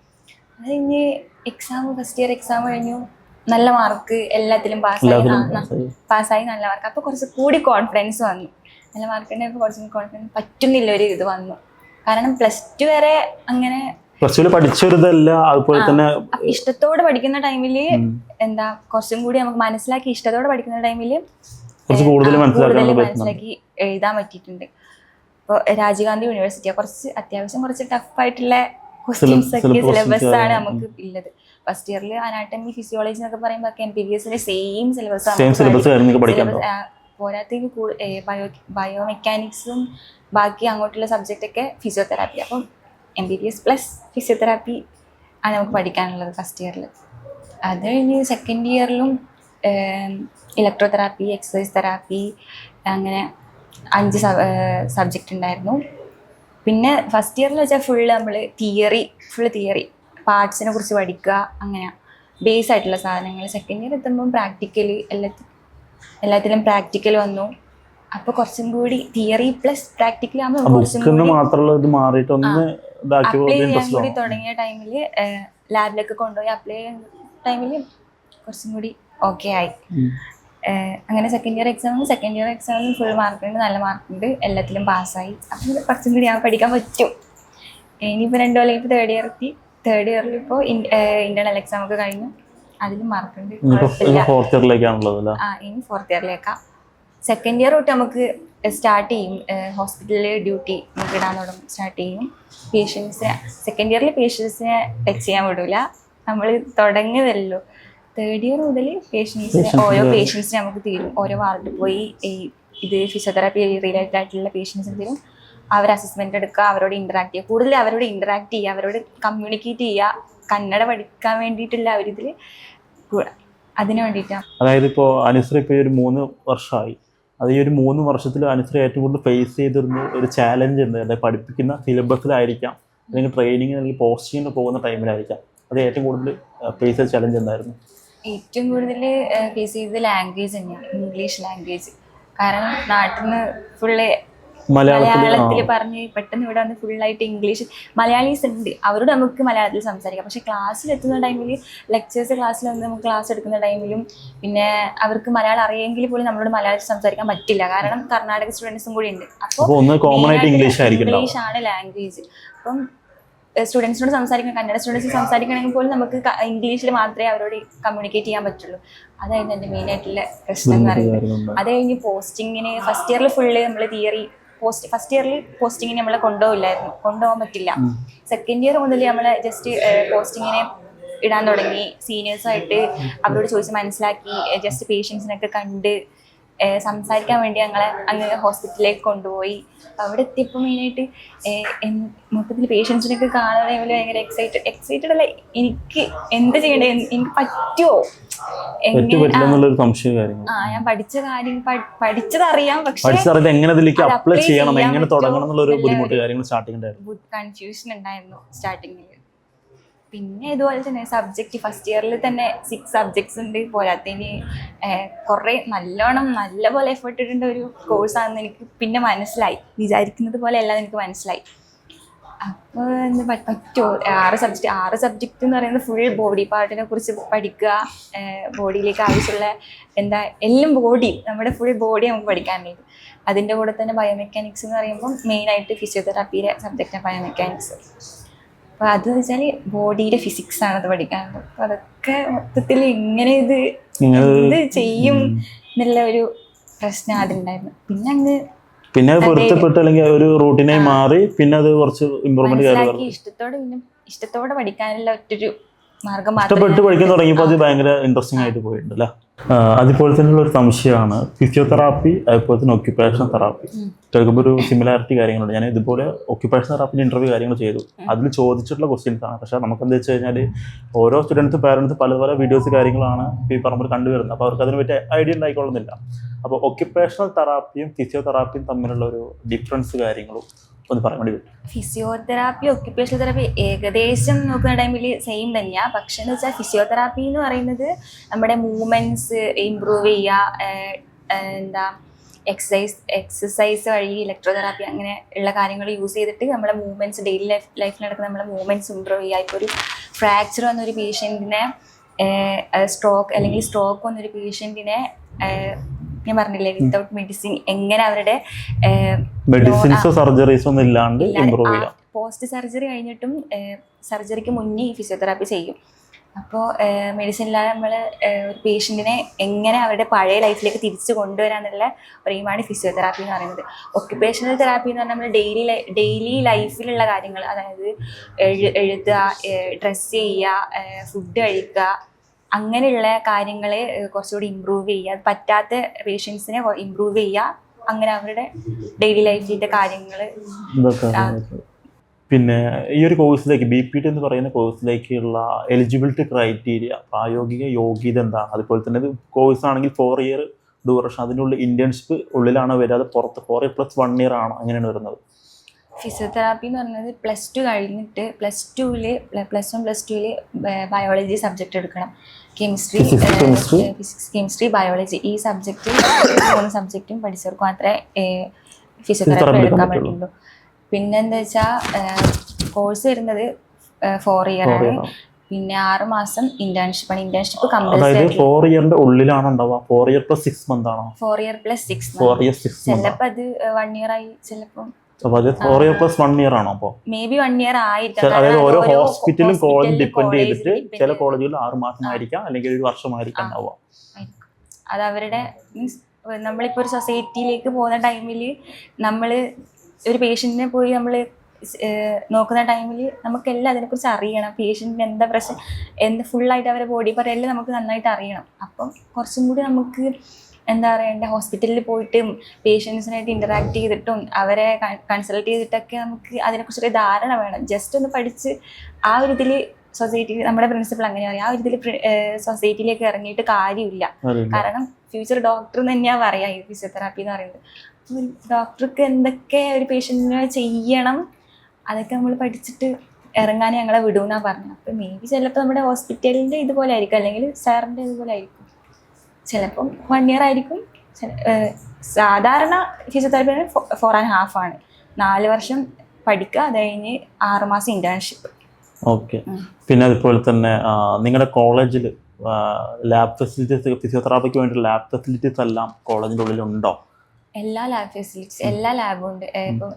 അത് കഴിഞ്ഞ് എക്സാം, ഫസ്റ്റ് ഇയർ എക്സാം കഴിഞ്ഞു, നല്ല മാർക്ക് എല്ലാത്തിലും പാസ്സായി നല്ല മാർക്ക്. അപ്പോൾ കുറച്ച് കൂടി കോൺഫിഡൻസ് വന്നു. നല്ല മാർക്ക് ഉണ്ടായപ്പോൾ കുറച്ചും കോൺഫിഡൻസ് പറ്റുന്നില്ല ഒരു ഇത് വന്നു. കാരണം +2 വരെ അങ്ങനെ പഠിച്ചൊരിതല്ല, അതുപോലെ തന്നെ ഇഷ്ടത്തോടെ പഠിക്കുന്ന ടൈമില് എന്താ കുറച്ചും കൂടി നമുക്ക് മനസ്സിലാക്കി, ഇഷ്ടത്തോടെ പഠിക്കുന്ന ടൈമില് കൂടുതൽ മനസ്സിലാക്കി എഴുതാൻ പറ്റിയിട്ടുണ്ട്. ഇപ്പോൾ രാജീവ് ഗാന്ധി യൂണിവേഴ്സിറ്റിയാണ് കുറച്ച് അത്യാവശ്യം കുറച്ച് ടഫായിട്ടുള്ള ക്വസ്റ്റ്യൻസ് ഒക്കെ സിലബസ് ആണ് നമുക്ക് ഉള്ളത്. ഫസ്റ്റ് ഇയറിൽ അനാട്ടമി, ഫിസിയോളജി എന്നൊക്കെ പറയുമ്പോൾ MBBS സെയിം സിലബസ്. പോരാത്തതിന് ബയോമെക്കാനിക്സും ബാക്കി അങ്ങോട്ടുള്ള സബ്ജക്റ്റ് ഒക്കെ ഫിസിയോതെറാപ്പി. അപ്പം MBBS + ഫിസിയോതെറാപ്പി ആണ് നമുക്ക് പഠിക്കാനുള്ളത് ഫസ്റ്റ് ഇയറിൽ. അത് കഴിഞ്ഞ് സെക്കൻഡ് ഇയറിലും ഇലക്ട്രോതെറാപ്പി, എക്സസൈസ് തെറാപ്പി, അങ്ങനെ 5 സബ്ജക്റ്റ് ഉണ്ടായിരുന്നു. പിന്നെ ഫസ്റ്റ് ഇയറിൽ വെച്ചാൽ ഫുള്ള് തിയറി പാർട്സിനെ കുറിച്ച് പഠിക്കുക, അങ്ങനെ ബേസ് ആയിട്ടുള്ള സാധനങ്ങൾ. സെക്കൻഡ് ഇയർ എത്തുമ്പം പ്രാക്ടിക്കൽ, എല്ലാത്തിലും പ്രാക്ടിക്കൽ വന്നു. അപ്പോൾ കുറച്ചും കൂടി തിയറി + പ്രാക്ടിക്കൽ ആകുമ്പോൾ കുറച്ചും അപ്ലൈ ചെയ്യാൻ കൂടി തുടങ്ങിയ ടൈമിൽ ലാബിലൊക്കെ കൊണ്ടുപോയി അപ്ലൈ ചെയ്യുന്ന ടൈമിൽ കുറച്ചും കൂടി ഓക്കെ ആയി. അങ്ങനെ സെക്കൻഡ് ഇയർ എക്സാമിന് ഫുൾ മാർക്കുണ്ട്, നല്ല മാർക്കുണ്ട്, എല്ലാത്തിലും പാസ്സായി. അപ്പം കുറച്ചും കൂടി ഞാൻ പഠിക്കാൻ പറ്റും. ഇനിയിപ്പോൾ 2 കൊല്ലം ഇപ്പോൾ തേർഡ് ഇയറിൽ ഇപ്പോൾ ഇന്റേണൽ എക്സാം ഒക്കെ കഴിഞ്ഞു, അതിലും മാർക്കുണ്ട്, കുഴപ്പമില്ല. ഇനി 4th ഇയറിലേക്കാണ്. സെക്കൻഡ് ഇയർ തൊട്ട് നമുക്ക് സ്റ്റാർട്ട് ചെയ്യും, ഹോസ്പിറ്റലിൽ ഡ്യൂട്ടി നമുക്ക് ഇടാൻ തുടങ്ങും, സ്റ്റാർട്ട് ചെയ്യും. സെക്കൻഡ് ഇയറിൽ പേഷ്യൻസിനെ ടച്ച് ചെയ്യാൻ വിടില്ല, നമ്മൾ തുടങ്ങിയതല്ലോ. തേർഡ് ഇയർ മുതൽ ഓരോ പേഷ്യൻസിനെ നമുക്ക് തീരും, ഓരോ വാർഡിൽ പോയി ഇത് ഫിസിയോതെറാപ്പി റിലേറ്റഡ് ആയിട്ടുള്ള പേഷ്യൻസിന് തീരും. അവർ അസസ്മെന്റ് എടുക്കുക, അവരോട് ഇന്ററാക്ട് ചെയ്യുക, കൂടുതൽ അവരോട് ഇന്ററാക്ട് ചെയ്യുക, അവരോട് കമ്മ്യൂണിക്കേറ്റ് ചെയ്യുക, കന്നഡ പഠിക്കാൻ വേണ്ടിയിട്ടുള്ള അവരിതിൽ അതിന് വേണ്ടിയിട്ടാണ്. അതായത് ഇപ്പോൾ അനുശ്രീ ഇപ്പോൾ ഒരു 3 വർഷമായി അത് ഈ ഒരു 3 വർഷത്തിൽ അനുസരിച്ച് ഏറ്റവും കൂടുതൽ ഫേസ് ചെയ്തിരുന്ന ഒരു ചാലഞ്ച് ഉണ്ട്. അതായത് പഠിപ്പിക്കുന്ന സിലബസിലായിരിക്കാം, അല്ലെങ്കിൽ ട്രെയിനിങ് അല്ലെങ്കിൽ പോസ്റ്റിങ്ങിന് പോകുന്ന ടൈമിലായിരിക്കാം. അത് ഏറ്റവും കൂടുതൽ ഫേസ് ചെയ്ത ചലഞ്ച് എന്തായിരുന്നു? ഏറ്റവും കൂടുതൽ ഫേസ് ചെയ്തത് ലാംഗ്വേജ് തന്നെയാണ്, ഇംഗ്ലീഷ് ലാംഗ്വേജ്. കാരണം നാട്ടിൽ നിന്ന് ഫുള്ള് മലയാളത്തിൽ പറഞ്ഞ് പെട്ടെന്ന് ഇവിടെ വന്ന് ഫുള്ളായിട്ട് ഇംഗ്ലീഷ്. മലയാളീസ് ഉണ്ട്, അവരോട് നമുക്ക് മലയാളത്തിൽ സംസാരിക്കാം. പക്ഷേ ക്ലാസ്സിൽ എത്തുന്ന ടൈമിൽ, ലെക്ചേഴ്സ് ക്ലാസ്സിൽ വന്ന് നമുക്ക് ക്ലാസ് എടുക്കുന്ന ടൈമിലും പിന്നെ അവർക്ക് മലയാളം അറിയെങ്കിൽ പോലും നമ്മളോട് മലയാളത്തിൽ സംസാരിക്കാൻ പറ്റില്ല. കാരണം കർണാടക സ്റ്റുഡൻസും കൂടി ഉണ്ട്. അപ്പോൾ ഇംഗ്ലീഷാണ് ലാംഗ്വേജ്. അപ്പം സ്റ്റുഡൻസിനോട് സംസാരിക്കണം, കന്നഡ സ്റ്റുഡൻസ് സംസാരിക്കണമെങ്കിൽ പോലും നമുക്ക് ഇംഗ്ലീഷിൽ മാത്രമേ അവരോട് കമ്മ്യൂണിക്കേറ്റ് ചെയ്യാൻ പറ്റുള്ളൂ. അതായിരുന്നു എൻ്റെ മെയിനായിട്ടുള്ള പ്രശ്നം എന്ന് പറയുന്നത്. അത് കഴിഞ്ഞ് പോസ്റ്റിങ്ങിന് ഫസ്റ്റ് ഇയറിൽ ഫുള്ള് നമ്മൾ തിയറി ഫസ്റ്റ് ഇയറിൽ പോസ്റ്റിങ്ങിന് നമ്മളെ കൊണ്ടുപോകാൻ പറ്റില്ല. സെക്കൻഡ് ഇയർ മുതൽ നമ്മളെ ജസ്റ്റ് പോസ്റ്റിങ്ങിനെ ഇടാൻ തുടങ്ങി. സീനിയേഴ്സായിട്ട് അവരോട് ചോദിച്ച് മനസ്സിലാക്കി, ജസ്റ്റ് പേഷ്യൻസിനൊക്കെ കണ്ട് സംസാരിക്കാൻ വേണ്ടി ഞങ്ങളെ അങ്ങ് ഹോസ്പിറ്റലിലേക്ക് കൊണ്ടുപോയി. അവിടെ എത്തിയപ്പോൾ മെയിനായിട്ട് മൊത്തത്തിൽ പേഷ്യൻസിനൊക്കെ കാണുന്ന ടൈമിൽ ഭയങ്കര എക്സൈറ്റഡ് അല്ല, എനിക്ക് എന്ത് ചെയ്യണ്ടേ, എനിക്ക് പറ്റുമോ, ഞാൻ പഠിച്ച കാര്യം പഠിച്ചതറിയാം, പക്ഷേ കൺഫ്യൂഷൻ ഉണ്ടായിരുന്നു സ്റ്റാർട്ടിങ്ങിൽ. പിന്നെ ഇതുപോലെ തന്നെ സബ്ജക്റ്റ് ഫസ്റ്റ് ഇയറിൽ തന്നെ 6 സബ്ജക്ട്സ് ഉണ്ട്. പോരാത്തതിന് കുറേ നല്ല പോലെ എഫേർട്ട് ഇടേണ്ട ഒരു കോഴ്സാണെന്ന് എനിക്ക് പിന്നെ മനസ്സിലായി. വിചാരിക്കുന്നത് പോലെ അല്ലാതെ എനിക്ക് മനസ്സിലായി. അപ്പോൾ എന്താ പറ്റുമോ, 6 സബ്ജക്റ്റ് എന്ന് പറയുന്നത് ഫുൾ ബോഡി പാർട്ടിനെ കുറിച്ച് പഠിക്കുക, ബോഡിയിലേക്ക് ആവശ്യമുള്ള എല്ലാം ബോഡി, നമ്മുടെ ഫുൾ ബോഡി നമുക്ക് പഠിക്കാനുണ്ട്. അതിൻ്റെ കൂടെ തന്നെ ബയോമെക്കാനിക്സ് എന്ന് പറയുമ്പോൾ മെയിനായിട്ട് ഫിസിയോതെറാപ്പിയുടെ സബ്ജക്റ്റാണ് ബയോമെക്കാനിക്സ്. അപ്പോൾ അതെന്ന് വെച്ചാൽ ബോഡിയുടെ ഫിസിക്സ് ആണ് അത് പഠിക്കാനുള്ളത്. അപ്പോൾ അതൊക്കെ മൊത്തത്തിൽ എങ്ങനെ എന്ത് ചെയ്യും എന്നുള്ള ഒരു പ്രശ്നം അതുണ്ടായിരുന്നു. പിന്നെ പൊരുത്തപ്പെട്ട് അല്ലെങ്കിൽ ഒരു റൂട്ടിനെ മാറി പിന്നെ അത് കുറച്ച് ഇംപ്രൂവ്മെന്റ് ഇഷ്ടത്തോടെ പഠിക്കാനുള്ള ഒറ്റൊരു മാർഗം ഇഷ്ടപ്പെട്ട് പഠിക്കാൻ തുടങ്ങിയപ്പോൾ അത് ഭയങ്കര ഇൻട്രസ്റ്റിംഗ് ആയിട്ട് പോയിട്ടുണ്ടല്ലേ. അതുപോലെ തന്നെയുള്ള ഒരു സംശയമാണ് ഫിസിയോതെറാപ്പി അതുപോലെ തന്നെ ഒക്യുപ്പേഷണൽ തെറാപ്പി. കേൾക്കുമ്പോൾ ഒരു സിമിലാരിറ്റി കാര്യങ്ങളുണ്ട്. ഞാൻ ഇതുപോലെ ഒക്യുപ്പേഷണൽ തെറാപ്പിൻ്റെ ഇന്റർവ്യൂ കാര്യങ്ങൾ ചെയ്തു. അതിൽ ചോദിച്ചിട്ടുള്ള ക്വസ്റ്റ്യൻസ് ആണ്. പക്ഷേ നമുക്കെന്താ വെച്ച് കഴിഞ്ഞാൽ ഓരോ സ്റ്റുഡൻസും പാരൻസ് പല വീഡിയോസ് കാര്യങ്ങളാണ് ഈ പറമ്പിൽ കണ്ടുവരുന്നത്. അപ്പോൾ അവർക്ക് അതിനെ പറ്റി ഐഡിയ ഉണ്ടായിക്കൊള്ളുന്നില്ല. അപ്പോൾ ഒക്യുപ്പേഷണൽ തെറാപ്പിയും ഫിസിയോതെറാപ്പിയും തമ്മിലുള്ള ഒരു ഡിഫറൻസ് കാര്യങ്ങളും ഒന്ന് പറയാൻ വേണ്ടി പറ്റും. ഫിസിയോതെറാപ്പി ഒക്യുപ്പേഷണൽ തെറാപ്പി ഏകദേശം നോക്കുന്ന ടൈമിൽ സെയിം തന്നെയാണ്. പക്ഷേ എന്ന് വെച്ചാൽ ഫിസിയോതെറാപ്പി എന്ന് പറയുന്നത് നമ്മുടെ മൂവ്മെൻറ്റ്സ് ഇമ്പ്രൂവ് ചെയ്യുക, എക്സസൈസ് വഴി ഇലക്ട്രോതെറാപ്പി അങ്ങനെ ഉള്ള കാര്യങ്ങൾ യൂസ് ചെയ്തിട്ട് നമ്മുടെ മൂവ്മെൻറ്റ്സ് ഡെയിലി ലൈഫിൽ നടക്കുന്ന നമ്മുടെ മൂവ്മെൻറ്റ്സ് ഇമ്പ്രൂവ് ചെയ്യുക. ഇപ്പോൾ ഒരു ഫ്രാക്ചർ വന്നൊരു പേഷ്യൻറ്റിനെ സ്ട്രോക്ക് വന്നൊരു പേഷ്യൻറ്റിനെ ഞാൻ പറഞ്ഞില്ലേ വിത്തൗട്ട് മെഡിസിൻ എങ്ങനെ അവരുടെ പോസ്റ്റ് സർജറി കഴിഞ്ഞിട്ടും സർജറിക്ക് മുന്നേ ഈ ഫിസിയോതെറാപ്പി ചെയ്യും. അപ്പോൾ മെഡിസിൻ ഇല്ലാതെ നമ്മൾ ഒരു പേഷ്യൻറ്റിനെ എങ്ങനെ അവരുടെ പഴയ ലൈഫിലേക്ക് തിരിച്ചു കൊണ്ടുവരാന്നുള്ള ഒരു എയിമാണ് ഫിസിയോതെറാപ്പി എന്ന് പറയുന്നത്. ഒക്യുപ്പേഷണൽ തെറാപ്പി എന്ന് പറഞ്ഞാൽ നമ്മൾ ഡെയിലി ലൈഫിലുള്ള കാര്യങ്ങൾ, അതായത് എഴുതുക, ഡ്രസ്സ് ചെയ്യുക, ഫുഡ് കഴിക്കുക, അങ്ങനെയുള്ള കാര്യങ്ങൾ കുറച്ചുകൂടി ഇമ്പ്രൂവ് ചെയ്യുക. പറ്റാത്ത പേഷ്യൻസിനെ ഇമ്പ്രൂവ് ചെയ്യുക, അങ്ങനെ അവരുടെ ഡെയിലി ലൈഫിൻ്റെ കാര്യങ്ങൾ. പിന്നെ ഈ ഒരു കോഴ്സിലേക്ക് BPT എന്ന് പറയുന്ന കോഴ്സിലേക്കുള്ള എലിജിബിലിറ്റി ക്രൈറ്റീരിയ, പ്രായോഗിക യോഗ്യത എന്താണ്? അതുപോലെ തന്നെ ഇത് കോഴ്സ് ആണെങ്കിൽ 4 ഇയർ ഡ്യൂറേഷൻ, അതിനുള്ള ഇന്റേൺഷിപ്പ് ഉള്ളിലാണോ വരാതെ പുറത്ത് 4 ഇയർ + 1 ഇയർ ആണോ, അങ്ങനെയാണ് വരുന്നത്? ഫിസിയോതെറാപ്പി എന്ന് പറയുന്നത് +2 കഴിഞ്ഞിട്ട് +1 +2 ബയോളജി സബ്ജക്റ്റ് എടുക്കണം. ഫിസിക്സ് കെമിസ്ട്രി ബയോളജി ഈ സബ്ജക്റ്റ് 3 സബ്ജക്റ്റും പഠിച്ചവർക്ക് മാത്രമേ ഫിസിയോതെറാപ്പി എടുക്കാൻ പറ്റുള്ളൂ. പിന്നെന്താ വെച്ചാൽ കോഴ്സ് വരുന്നത് 4 ഇയർ ആണ്. പിന്നെ 6 മാസം ഇന്റേൺഷിപ്പ് ആണ്. ഇന്റേൺഷിപ്പ് കമ്പൽസറി 4 ഇയറിന്റെ ഉള്ളിലാണ് ഉണ്ടാവുക. 4 ഇയർ + 6 മന്ത് ആണോ? 4 ഇയർ + 6 ചിലപ്പോൾ അത് 1 ഇയർ ആയി, ചിലപ്പോൾ 4 ഇയർ + 1 ഇയർ ആണോ? അപ്പോൾ മേ ബി 1 ഇയർ ആയിരിക്കും. അതായത് ഓരോ ഹോസ്പിറ്റലും കോളേജും ഡിപ്പെൻഡ് ചെയ്തിട്ട് ചില കോളേജുകളിൽ 6 മാസം ആയിരിക്കാം, അല്ലെങ്കിൽ 1 വർഷമായിരിക്കാം ഉണ്ടാവുക. അത് അവരുടെ മീൻസ് നമ്മളിപ്പോൾ ഒരു സൊസൈറ്റിയിലേക്ക് പോകുന്ന ടൈമിൽ നമ്മൾ ഒരു പേഷ്യൻറ്റിനെ പോയി നമ്മൾ നോക്കുന്ന ടൈമിൽ നമുക്കെല്ലാം അതിനെക്കുറിച്ച് അറിയണം. പേഷ്യൻറ്റിന് എന്താ പ്രശ്നം, ഫുള്ളായിട്ട് അവരുടെ ബോഡി പാർട്ട് എല്ലാം നമുക്ക് നന്നായിട്ട് അറിയണം. അപ്പം കുറച്ചും കൂടി നമുക്ക് എന്താ പറയണ്ടേ, ഹോസ്പിറ്റലിൽ പോയിട്ടും പേഷ്യൻസിനായിട്ട് ഇൻറ്ററാക്ട് ചെയ്തിട്ടും അവരെ കൺസൾട്ട് ചെയ്തിട്ടൊക്കെ നമുക്ക് അതിനെക്കുറിച്ചൊരു ധാരണ വേണം. ജസ്റ്റ് ഒന്ന് പഠിച്ച് ആ ഒരു ഇതിൽ സൊസൈറ്റിയിൽ നമ്മുടെ പ്രിൻസിപ്പൾ അങ്ങനെ പറയും, ആ ഒരു ഇതിൽ സൊസൈറ്റിയിലേക്ക് ഇറങ്ങിയിട്ട് കാര്യമില്ല. കാരണം ഫ്യൂച്ചർ ഡോക്ടർ എന്ന് തന്നെയാണ് പറയാ ഈ ഫിസിയോതെറാപ്പി എന്ന് പറയുന്നത്. അപ്പോൾ ഡോക്ടർക്ക് എന്തൊക്കെ ഒരു പേഷ്യൻറ്റിനെ ചെയ്യണം അതൊക്കെ നമ്മൾ പഠിച്ചിട്ട് ഇറങ്ങാൻ ഞങ്ങളെ വിടുമെന്നാണ് പറഞ്ഞത്. അപ്പോൾ മേ ബി ചിലപ്പോൾ നമ്മുടെ ഹോസ്പിറ്റലിൻ്റെ ഇതുപോലെ ആയിരിക്കും, അല്ലെങ്കിൽ സാറിൻ്റെ ഇതുപോലെ ആയിരിക്കും. ചിലപ്പം 1 year ആയിരിക്കും. സാധാരണ ഫിസിയോതെറാപ്പി 4.5 ആണ്. 4 വർഷം പഠിക്കുക, അത് കഴിഞ്ഞ് 6 മാസം ഇന്റേൺഷിപ്പ്. ഓക്കെ. പിന്നെ അതുപോലെ തന്നെ നിങ്ങളുടെ കോളേജിൽ ലാബ് ഫെസിലിറ്റീസ്, ഫിസിയോതെറാപ്പിക്ക് വേണ്ടി ലാബ് ഫെസിലിറ്റീസ് എല്ലാം കോളേജിൻ്റെ ഉള്ളിലുണ്ടോ? എല്ലാ ലാബ് ഫെസിലിറ്റീസ്, എല്ലാ ലാബും ഉണ്ട്. ഇപ്പം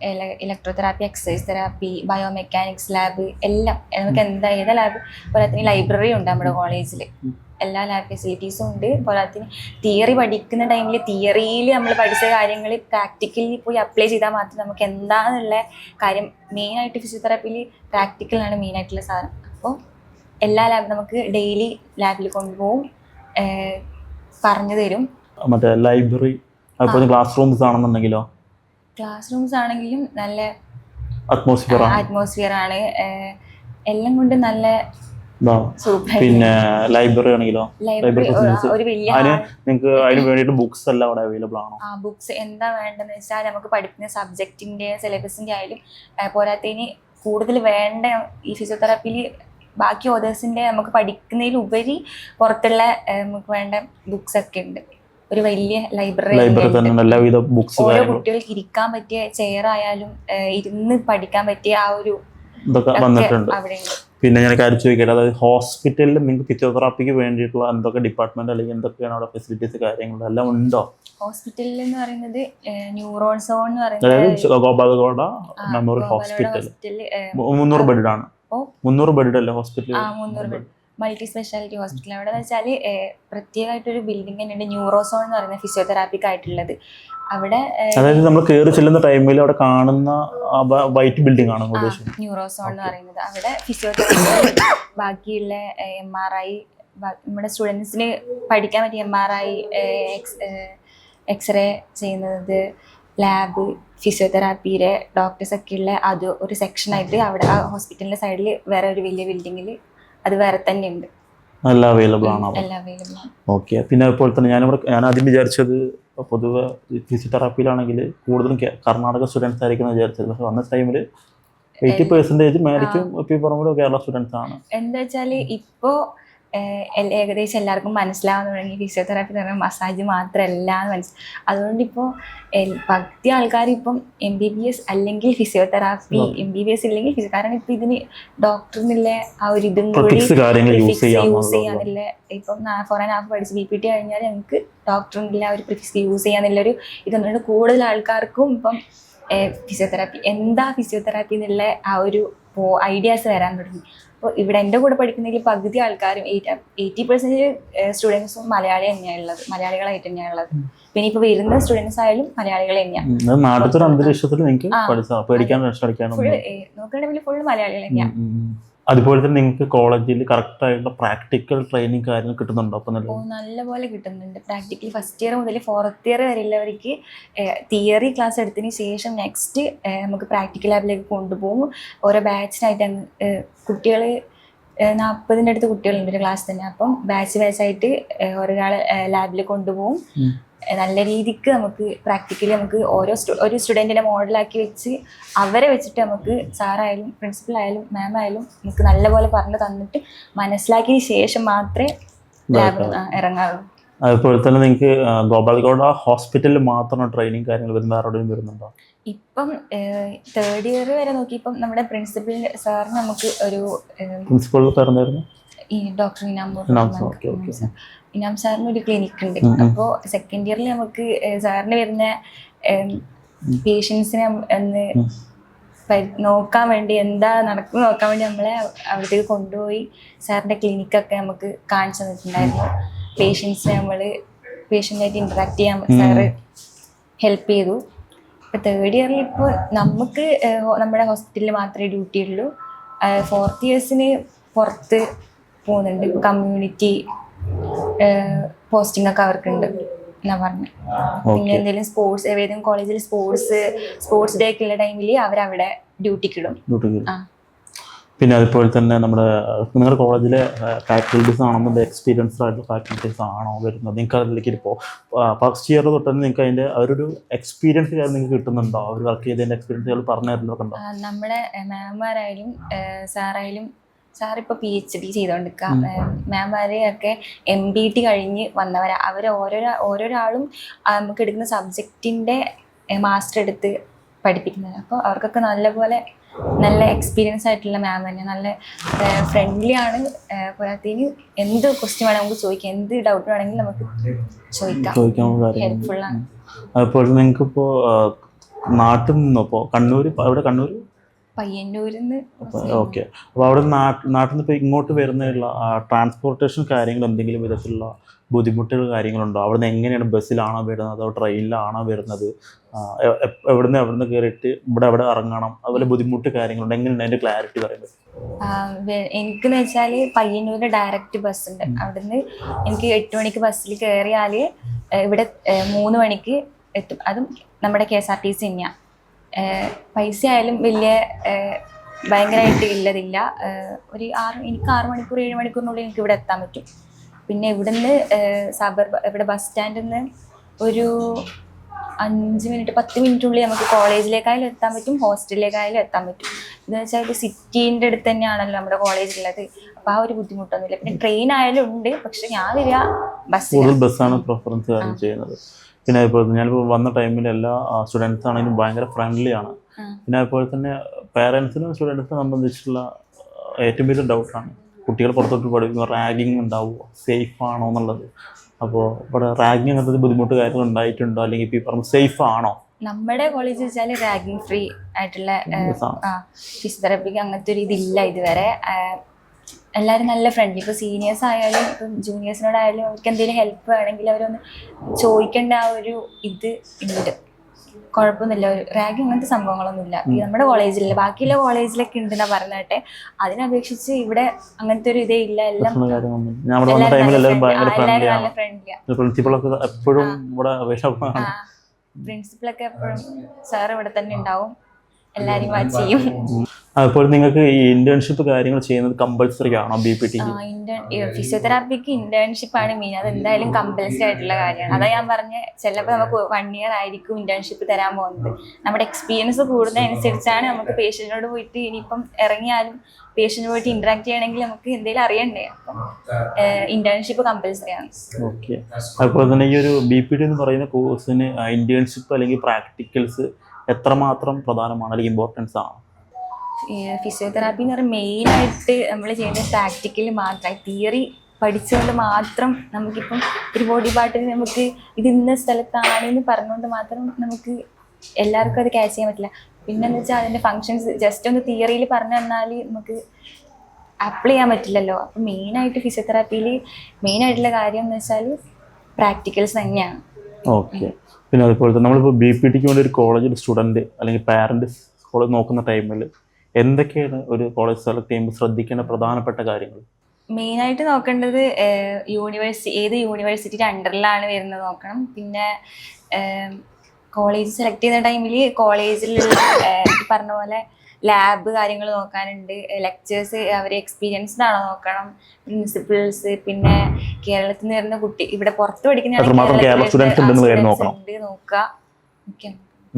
electrotherapy, exercise therapy, biomechanics lab, എല്ലാം നമുക്ക് ഏതാ ലാബ്. പോരാത്തിന് ലൈബ്രറി ഉണ്ട് നമ്മുടെ കോളേജിൽ. എല്ലാ ലാബ് ഫെസിലിറ്റീസും ഉണ്ട്. പോരാത്തിന് തിയറി പഠിക്കുന്ന ടൈമിൽ തിയറിയിൽ നമ്മൾ പഠിച്ച കാര്യങ്ങൾ പ്രാക്ടിക്കലി പോയി അപ്ലൈ ചെയ്താൽ മാത്രമേ നമുക്ക് എന്താണെന്നുള്ള കാര്യം. മെയിനായിട്ട് ഫിസിയോതെറാപ്പിയിൽ പ്രാക്ടിക്കലാണ് മെയിനായിട്ടുള്ള സാധനം. അപ്പോൾ എല്ലാ ലാബും നമുക്ക് ഡെയിലി ലാബിൽ കൊണ്ടുപോകും, പറഞ്ഞു തരും. മറ്റേ ലൈബ്രറി, അതുപോലെ ക്ലാസ് റൂംസ് ആണെന്നുണ്ടെങ്കിലോ? ക്ലാസ് റൂംസ് ആണെങ്കിലും നല്ല അറ്റ്മോസ്ഫിയർ ആണ്. എല്ലാം കൊണ്ട് നല്ല സൂപ്പർ. പിന്നെ ലൈബ്രറി ആണെങ്കിലോ? ലൈബ്രറി ഒരു വലിയ നിങ്ങൾക്ക് അതിന് വേണ്ടിയിട്ട് ബുക്സ് എല്ലാം അവിടെ അവൈലബിൾ ആണോ? ബുക്സ് എന്താ വേണ്ടതെന്ന് വെച്ചാൽ നമുക്ക് പഠിക്കുന്ന സബ്ജക്റ്റിന്റെ സിലബസിന്റെ ആയാലും പോരാത്തതിന് കൂടുതൽ വേണ്ട ഈ ഫിസിയോതെറാപ്പിയിൽ ബാക്കി ഓതേഴ്സിന്റെ നമുക്ക് പഠിക്കുന്നതിലുപരി പുറത്തുള്ള നമുക്ക് വേണ്ട ബുക്സ് ഒക്കെ ഉണ്ട്. ഒരു വലിയ ലൈബ്രറി, എല്ലാവിധ ബുക്സ്, ഓരോ കുട്ടികൾക്ക് ഇരിക്കാൻ പറ്റിയ ചെയർ ആയാലും ഇരുന്ന് പഠിക്കാൻ പറ്റിയ ആ ഒരു ഇതൊക്കെ വന്നിട്ടുണ്ട്. പിന്നെ ഞാൻ കാര്യം ചോദിക്കട്ടെ, അതായത് ഹോസ്പിറ്റലിൽ നിങ്ങൾക്ക് ഫിസിയോതെറാപ്പിക്ക് വേണ്ടിയിട്ടുള്ള എന്തൊക്കെ ഡിപ്പാർട്ട്മെന്റ് അല്ലെങ്കിൽ എന്തൊക്കെയാണ് അവിടെ ഫെസിലിറ്റീസ് കാര്യങ്ങൾ എല്ലാം ഉണ്ടോ? ഹോസ്പിറ്റലിൽ എന്ന് പറയുന്നത് ന്യൂറോൺ സോൺ എന്ന് പറയുന്നത് ഗോപാലഗോഡ മെമ്മോറിയൽ ഹോസ്പിറ്റൽ 300 ബെഡാണ്. 300 ബെഡ് അല്ലേ hospital? 300 bed multi speciality hospital. അവിടെ എന്ന് വെച്ചാൽ പ്രത്യേകമായിട്ടൊരു ബിൽഡിംഗ് തന്നെയുണ്ട്, ന്യൂറോസോൺ എന്ന് പറയുന്ന ഫിസിയോതെറാപ്പിക്ക് ആയിട്ടുള്ളത്. അവിടെ അതായത് നമ്മൾ കയറി ചെല്ലുന്ന ടൈമിൽ അവിടെ കാണുന്ന വൈറ്റ് ബിൽഡിംഗ് ആണ് ന്യൂറോസോൺ എന്ന് പറയുന്നത്. അവിടെ ഫിസിയോതെറാപ്പി, ബാക്കിയുള്ള MRI, നമ്മുടെ സ്റ്റുഡൻസിന് പഠിക്കാൻ പറ്റിയ MRI, എക്സ്റേ ചെയ്യുന്നത്, ലാബ്, ഫിസിയോതെറാപ്പിയുടെ ഡോക്ടേഴ്സ് ഒക്കെ ഉള്ള അത് ഒരു സെക്ഷനായിട്ട് അവിടെ ആ ഹോസ്പിറ്റലിന്റെ സൈഡിൽ വേറെ ഒരു വലിയ ബിൽഡിങ്ങിൽ അത് വേറെ തന്നെ ഉണ്ട്. എല്ലാം അവൈലബിൾ ആണ്. ഓക്കെ. പിന്നെ അതുപോലെ തന്നെ ഞാൻ ആദ്യം വിചാരിച്ചത് പൊതുവെ ഫിസിയോതെറാപ്പിയിലാണെങ്കിൽ കൂടുതലും കർണാടക സ്റ്റുഡൻസ് ആയിരിക്കും വിചാരിച്ചത്. പക്ഷെ വന്ന ടൈമിൽ 80% മാരിക്കും ഇപ്പോൾ പറഞ്ഞ കേരള സ്റ്റുഡൻസ് ആണ്. എന്താ വെച്ചാൽ ഇപ്പോൾ ഏകദേശം എല്ലാവർക്കും മനസ്സിലാവാൻ തുടങ്ങി ഫിസിയോതെറാപ്പി എന്ന് പറഞ്ഞാൽ മസാജ് മാത്രമല്ല എന്ന് മനസ്സിലായി. അതുകൊണ്ട് ഇപ്പോൾ പകുതി ആൾക്കാർ ഇപ്പം MBBS അല്ലെങ്കിൽ ഫിസിയോതെറാപ്പി, MBBS ഇല്ലെങ്കിൽ കാരണം ഇപ്പം ഇതിന് ഡോക്ടറിനുള്ള ആ ഒരു ഇതും കൂടി യൂസ് ചെയ്യാന്നില്ല. ഇപ്പം 4.5 പഠിച്ച് BPT കഴിഞ്ഞാൽ ഞങ്ങൾക്ക് ഡോക്ടറിനുള്ള ആ ഒരു പ്രിഫിക്സ് യൂസ് ചെയ്യാന്നുള്ളൊരു ഇതുകൊണ്ട് കൂടുതൽ ആൾക്കാർക്കും ഇപ്പം ഫിസിയോതെറാപ്പി എന്താ ഫിസിയോതെറാപ്പി എന്നുള്ള ആ ഒരു ഐഡിയാസ് വരാൻ തുടങ്ങി. അപ്പോൾ ഇവിടെ എൻ്റെ കൂടെ പഠിക്കുന്നതിൽ പകുതി ആൾക്കാരും 80% സ്റ്റുഡൻസും മലയാളികളായിട്ട് തന്നെയാണ് ഉള്ളത്. പിന്നെ ഇപ്പോൾ വരുന്ന സ്റ്റുഡൻസ് ആയാലും മലയാളികൾ തന്നെയാണ്. നാട്ടിലത്തെ അന്തരീക്ഷത്തിൽ നോക്കുകയാണെങ്കിൽ ഫുൾ മലയാളികൾ തന്നെയാണ്. അതുപോലെ തന്നെ നിങ്ങൾക്ക് കോളേജിൽ കറക്റ്റ് ആയിട്ടുള്ള പ്രാക്ടിക്കൽ ട്രെയിനിങ് കാര്യങ്ങൾ കിട്ടുന്നുണ്ടോ? അപ്പം നല്ലപോലെ കിട്ടുന്നുണ്ട്. പ്രാക്ടിക്കലി ഫസ്റ്റ് ഇയർ മുതൽ 4th year വരെയുള്ളവർക്ക് തിയറി ക്ലാസ് എടുത്തതിന് ശേഷം നെക്സ്റ്റ് നമുക്ക് പ്രാക്ടിക്കൽ ലാബിലേക്ക് കൊണ്ടുപോകും. ഓരോ ബാച്ചിനായിട്ട് കുട്ടികൾ 40 അടുത്ത് കുട്ടികളുണ്ട് ഒരു ക്ലാസ് തന്നെ. അപ്പം ബാച്ചായിട്ട് ഒരാൾ ലാബിൽ കൊണ്ടുപോകും. നല്ല രീതിക്ക് നമുക്ക് പ്രാക്ടിക്കലി നമുക്ക് ഒരു സ്റ്റുഡൻറ്റിനെ മോഡലാക്കി വെച്ച് അവരെ വെച്ചിട്ട് നമുക്ക് സാറായാലും പ്രിൻസിപ്പൽ ആയാലും മാം ആയാലും നമുക്ക് നല്ലപോലെ പറഞ്ഞു തന്നിട്ട് മനസ്സിലാക്കിയ ശേഷം മാത്രമേ ലാബിൽ ഇറങ്ങാറുള്ളൂ. അതുപോലെ തന്നെ നിങ്ങൾക്ക് ഗോപാൽഗോഡ ഹോസ്പിറ്റലിൽ മാത്രം ട്രെയിനിങ് കാര്യങ്ങൾ വരുന്നുണ്ടോ? ഇപ്പം 3rd year വരെ നോക്കി ഇപ്പം നമ്മുടെ പ്രിൻസിപ്പൽ സാറിന് നമുക്ക് ഒരു ഈ ഡോക്ടർ ഇനാം സാറിന് ഒരു ക്ലിനിക്ക് ഉണ്ട്. അപ്പോൾ 2nd year നമുക്ക് സാറിന് വരുന്ന പേഷ്യൻസിനെ ഒന്ന് നോക്കാൻ വേണ്ടി എന്താ നടക്കുന്നത് നോക്കാൻ വേണ്ടി നമ്മളെ അവിടത്തേക്ക് കൊണ്ടുപോയി സാറിൻ്റെ ക്ലിനിക്കൊക്കെ നമുക്ക് കാണിച്ചു തന്നിട്ടുണ്ടായിരുന്നു. പേഷ്യൻസിനെ പേഷ്യൻ്റായിട്ട് ഇൻറ്ററാക്ട് ചെയ്യാൻ സാറ് ഹെൽപ്പ് ചെയ്തു. ഇപ്പോൾ 3rd year ഇപ്പോൾ നമുക്ക് നമ്മുടെ ഹോസ്പിറ്റലിൽ മാത്രമേ ഡ്യൂട്ടി ഉള്ളൂ. 4th years പുറത്ത് പോകുന്നുണ്ട്. കമ്മ്യൂണിറ്റി പോസ്റ്റിംഗ് ഒക്കെ അവർക്കുണ്ട് എന്നാ പറഞ്ഞു. പിന്നെ എന്തെങ്കിലും സ്പോർട്സ് ഏതെങ്കിലും കോളേജിൽ സ്പോർട്സ് ഡേ ഒക്കെ ഉള്ള ടൈമിൽ അവരവിടെ ഡ്യൂട്ടിക്ക് ഇടും. പിന്നെ അതുപോലെ തന്നെ നമ്മുടെ നിങ്ങളുടെ കോളേജിലെ ഫാക്കൽറ്റീസ് ആണെന്നുണ്ട് എക്സ്പീരിയൻസ്ഡ് ആയിട്ടുള്ള ഫാക്കൽറ്റീസ് ആണോ വരുന്നത്? നിങ്ങൾക്ക് അതിലേക്ക് ഇപ്പോൾ ഫസ്റ്റ് ഇയർ തൊട്ട് തന്നെ നിങ്ങൾക്ക് അതിൻ്റെ അവരൊരു എക്സ്പീരിയൻസ് കാര്യം നിങ്ങൾക്ക് കിട്ടുന്നുണ്ടോ? അവർ വർക്ക് ചെയ്തതിൻ്റെ എക്സ്പീരിയൻസുകൾ പറഞ്ഞു തരുന്നതൊക്കെ ഉണ്ടോ? നമ്മുടെ മാമാരായാലും സാറായാലും സാറിപ്പോൾ PhD ചെയ്തുകൊണ്ടിരിക്കുക. മാമാരെയൊക്കെ MBT കഴിഞ്ഞ് വന്നവരാ. അവർ ഓരോരാളും നമുക്ക് എടുക്കുന്ന സബ്ജക്റ്റിൻ്റെ മാസ്റ്റർ എടുത്ത് പഠിപ്പിക്കുന്നത്. അപ്പോൾ അവർക്കൊക്കെ നല്ല എക്സ്പീരിയൻസ് ആയിട്ടുള്ള മാം തന്നെ, നല്ല ഫ്രണ്ട്ലി ആണ്. പോരാത്തതിന് എന്ത് ക്വസ്റ്റ്യൻ വേണമെങ്കിൽ നമുക്ക് ചോദിക്കാം, എന്ത് ഡൗട്ട് വേണമെങ്കിലും നമുക്ക് ചോദിക്കാം. ഹെൽപ്ഫുള്ളാണ്. അതുപോലെ നിങ്ങൾക്കിപ്പോൾ നാട്ടിൽ നിന്നോ ഇപ്പോൾ കണ്ണൂർ, അവിടെ കണ്ണൂർ പയ്യന്നൂരിൽ നിന്ന്. ഓക്കെ. അപ്പോൾ അവിടെ നാട്ടിൽ നിന്ന് ഇപ്പോൾ ഇങ്ങോട്ട് വരുന്നതിനുള്ള ട്രാൻസ്പോർട്ടേഷൻ കാര്യങ്ങൾ എന്തെങ്കിലും വിധത്തിലുള്ള ബുദ്ധിമുട്ടുകൾ കാര്യങ്ങളുണ്ടോ? അവിടെ നിന്ന് എങ്ങനെയാണ്, ബസ്സിലാണോ വരുന്നത് അതോ ട്രെയിനിലാണോ വരുന്നത്? എവിടുന്ന് കയറിയിട്ട് ഇവിടെ ഇറങ്ങണം, അതുപോലെ ബുദ്ധിമുട്ട് കാര്യങ്ങളുണ്ട്, എങ്ങനെയുണ്ട് അതിൻ്റെ ക്ലാരിറ്റി പറയുന്നത്? എനിക്കെന്ന് വെച്ചാൽ പയ്യന്നൂരിൽ ഡയറക്റ്റ് ബസ് ഉണ്ട്. അവിടുന്ന് എനിക്ക് 8 മണിക്ക് ബസ്സിൽ കയറിയാൽ ഇവിടെ 3 മണിക്ക് എത്തും. അതും നമ്മുടെ KSRTC തന്നെയാണ്. പൈസ ആയാലും വലിയ ഭയങ്കരമായിട്ട് ഇല്ലതില്ല. എനിക്ക് 6 മണിക്കൂർ 7 മണിക്കൂറിനുള്ളിൽ എനിക്ക് ഇവിടെ എത്താൻ പറ്റും. പിന്നെ ഇവിടുന്ന് ഇവിടെ ബസ് സ്റ്റാൻഡിൽ നിന്ന് ഒരു 5 മിനിറ്റ് 10 മിനിറ്റുള്ളിൽ നമുക്ക് കോളേജിലേക്കായാലും എത്താൻ പറ്റും, ഹോസ്റ്റലിലേക്കായാലും എത്താൻ പറ്റും. ഇതെന്ന് വെച്ചാൽ ഒരു സിറ്റീൻ്റെ അടുത്ത് തന്നെയാണല്ലോ നമ്മുടെ കോളേജിലുള്ളത്. അപ്പോൾ ആ ഒരു ബുദ്ധിമുട്ടൊന്നുമില്ല. പിന്നെ ട്രെയിൻ ആയാലും ഉണ്ട്, പക്ഷെ ഞാൻ വരിക ബസ്സാണ് പ്രിഫറൻസ് കാര്യം ചെയ്യുന്നത്. പിന്നെ അതുപോലെ ഞാനിപ്പോൾ വന്ന ടൈമിൽ എല്ലാ സ്റ്റുഡൻസ് ആണെങ്കിലും ഭയങ്കര ഫ്രണ്ട്ലി ആണ്. പിന്നെ അതുപോലെ തന്നെ പേരൻസിനും സ്റ്റുഡൻസിനെ സംബന്ധിച്ചുള്ള ഏറ്റവും വലിയ ഡൗട്ടാണ് കുട്ടികൾ പുറത്തോട്ട് പഠിക്കുമ്പോൾ റാഗിങ് ഉണ്ടാവുമോ, സേഫ് ആണോ എന്നുള്ളത്. അപ്പോൾ ഇവിടെ റാഗിങ് അങ്ങനത്തെ ബുദ്ധിമുട്ട് കാര്യങ്ങൾ ഉണ്ടായിട്ടുണ്ടോ, അല്ലെങ്കിൽ ഇപ്പോൾ ഈ പറഞ്ഞ സേഫ് ആണോ? നമ്മുടെ കോളേജ് വെച്ചാൽ റാഗിങ് ഫ്രീ ആയിട്ടുള്ള ഫിസിയോതെറാപ്പിക്ക് അങ്ങനത്തെ ഒരു ഇതില്ല ഇതുവരെ. എല്ലാവരും നല്ല ഫ്രണ്ട്ലി. ഇപ്പോൾ സീനിയേഴ്സ് ആയാലും ഇപ്പം ജൂനിയേഴ്സിനോടായാലും അവർക്ക് എന്തെങ്കിലും ഹെൽപ്പ് വേണമെങ്കിൽ അവരൊന്ന് ചോദിക്കേണ്ട ആ ഒരു ഇത് ഉണ്ട്. കുഴപ്പമൊന്നുമില്ല. ഒരു റാഗിങ് അങ്ങനത്തെ സംഭവങ്ങളൊന്നുമില്ല ഈ നമ്മുടെ കോളേജിലില്ല. ബാക്കിയുള്ള കോളേജിലൊക്കെ ഉണ്ടെന്നാ പറഞ്ഞിട്ടെ. അതിനപേക്ഷിച്ച് ഇവിടെ അങ്ങനത്തെ ഒരു ഇതേ ഇല്ല. എല്ലാം നല്ല ഫ്രണ്ട്ലിയാ. പ്രിൻസിപ്പളൊക്കെ എപ്പോഴും സാർ ഇവിടെ തന്നെ ഉണ്ടാവും, എല്ലാവരും വാച്ച് ചെയ്യും. അപ്പോൾ നിങ്ങൾക്ക് ഈ ഇന്റേൺഷിപ്പ് കാര്യങ്ങൾ ചെയ്യുന്നത് കമ്പൽസറി ആണോ BPT? ഫിസിയോതെറാപ്പിക്ക് ഇന്റേൺഷിപ്പ് ആണ് മെയിൻ. അത് എന്തായാലും കമ്പൽസറി ആയിട്ടുള്ള കാര്യമാണ്. അതാ ഞാൻ പറഞ്ഞ ചിലപ്പോൾ നമുക്ക് 1 ഇയർ ആയിരിക്കും ഇന്റേൺഷിപ്പ് തരാൻ പോകുന്നത്. നമ്മുടെ എക്സ്പീരിയൻസ് കൂടുന്നതനുസരിച്ചാണ് നമുക്ക് പേഷ്യന്റിനോട് പോയിട്ട് ഇനിയിപ്പം ഇറങ്ങിയാലും പേഷ്യന്റ് പോയിട്ട് ഇന്ററാക്ട് ചെയ്യണമെങ്കിൽ നമുക്ക് എന്തെങ്കിലും അറിയണ്ടേ. അപ്പം ഇന്റേൺഷിപ്പ് കമ്പൽസറി ആണ്. ഓക്കെ. അതുപോലെ തന്നെ ഈ ഒരു BPT എന്ന് പറയുന്ന കോഴ്സിന് ഇന്റേൺഷിപ്പ് അല്ലെങ്കിൽ പ്രാക്ടിക്കൽസ് എത്രമാത്രം പ്രധാനമാണ് അല്ലെങ്കിൽ ഇമ്പോർട്ടൻസ് ആണ്? ഫിസിയോതെറാപ്പി എന്ന് പറഞ്ഞാൽ മെയിനായിട്ട് നമ്മൾ ചെയ്യുന്ന പ്രാക്ടിക്കൽ മാത്രമായി. തിയറി പഠിച്ചുകൊണ്ട് മാത്രം നമുക്കിപ്പം ഒരു ബോഡി പാർട്ടിന് നമുക്ക് ഇത് ഇന്ന സ്ഥലത്താണെന്ന് പറഞ്ഞുകൊണ്ട് മാത്രം നമുക്ക് എല്ലാവർക്കും അത് ക്യാച്ച് ചെയ്യാൻ പറ്റില്ല. പിന്നെന്ന് വെച്ചാൽ അതിൻ്റെ ഫങ്ഷൻസ് ജസ്റ്റ് ഒന്ന് തിയറിയിൽ പറഞ്ഞു തന്നാൽ നമുക്ക് അപ്ലൈ ചെയ്യാൻ പറ്റില്ലല്ലോ. അപ്പം മെയിനായിട്ട് ഫിസിയോതെറാപ്പിയിൽ മെയിനായിട്ടുള്ള കാര്യം എന്ന് വെച്ചാൽ പ്രാക്ടിക്കൽസ് തന്നെയാണ്. ഓക്കെ. പിന്നെ അതുപോലെ തന്നെ നമ്മളിപ്പോൾ BPTക്ക് വേണ്ടി ഒരു കോളേജിൽ സ്റ്റുഡൻറ്റ് അല്ലെങ്കിൽ പാരൻറ്റ് കോളേജ് നോക്കുന്ന ടൈമിൽ എന്തൊക്കെയാണ് ഒരു കോളേജ് സെലക്ട് ചെയ്യുമ്പോൾ ശ്രദ്ധിക്കേണ്ട പ്രധാനപ്പെട്ട കാര്യങ്ങൾ? മെയിനായിട്ട് നോക്കേണ്ടത് ഏത് യൂണിവേഴ്സിറ്റിയുടെ അണ്ടറിലാണ് വരുന്നത് നോക്കണം. പിന്നെ കോളേജ് സെലക്ട് ചെയ്യുന്ന ടൈമിൽ കോളേജിലുള്ള പറഞ്ഞ പോലെ ലാബ് കാര്യങ്ങൾ നോക്കാനുണ്ട്. ലെക്ചേഴ്സ് അവർ എക്സ്പീരിയൻസ്ഡ് ആണോ നോക്കണം. പ്രിൻസിപ്പൽസ്, പിന്നെ കേരളത്തിൽ നിന്ന് വരുന്ന കുട്ടി, ഇവിടെ പുറത്ത് പഠിക്കുന്ന നോക്കുക.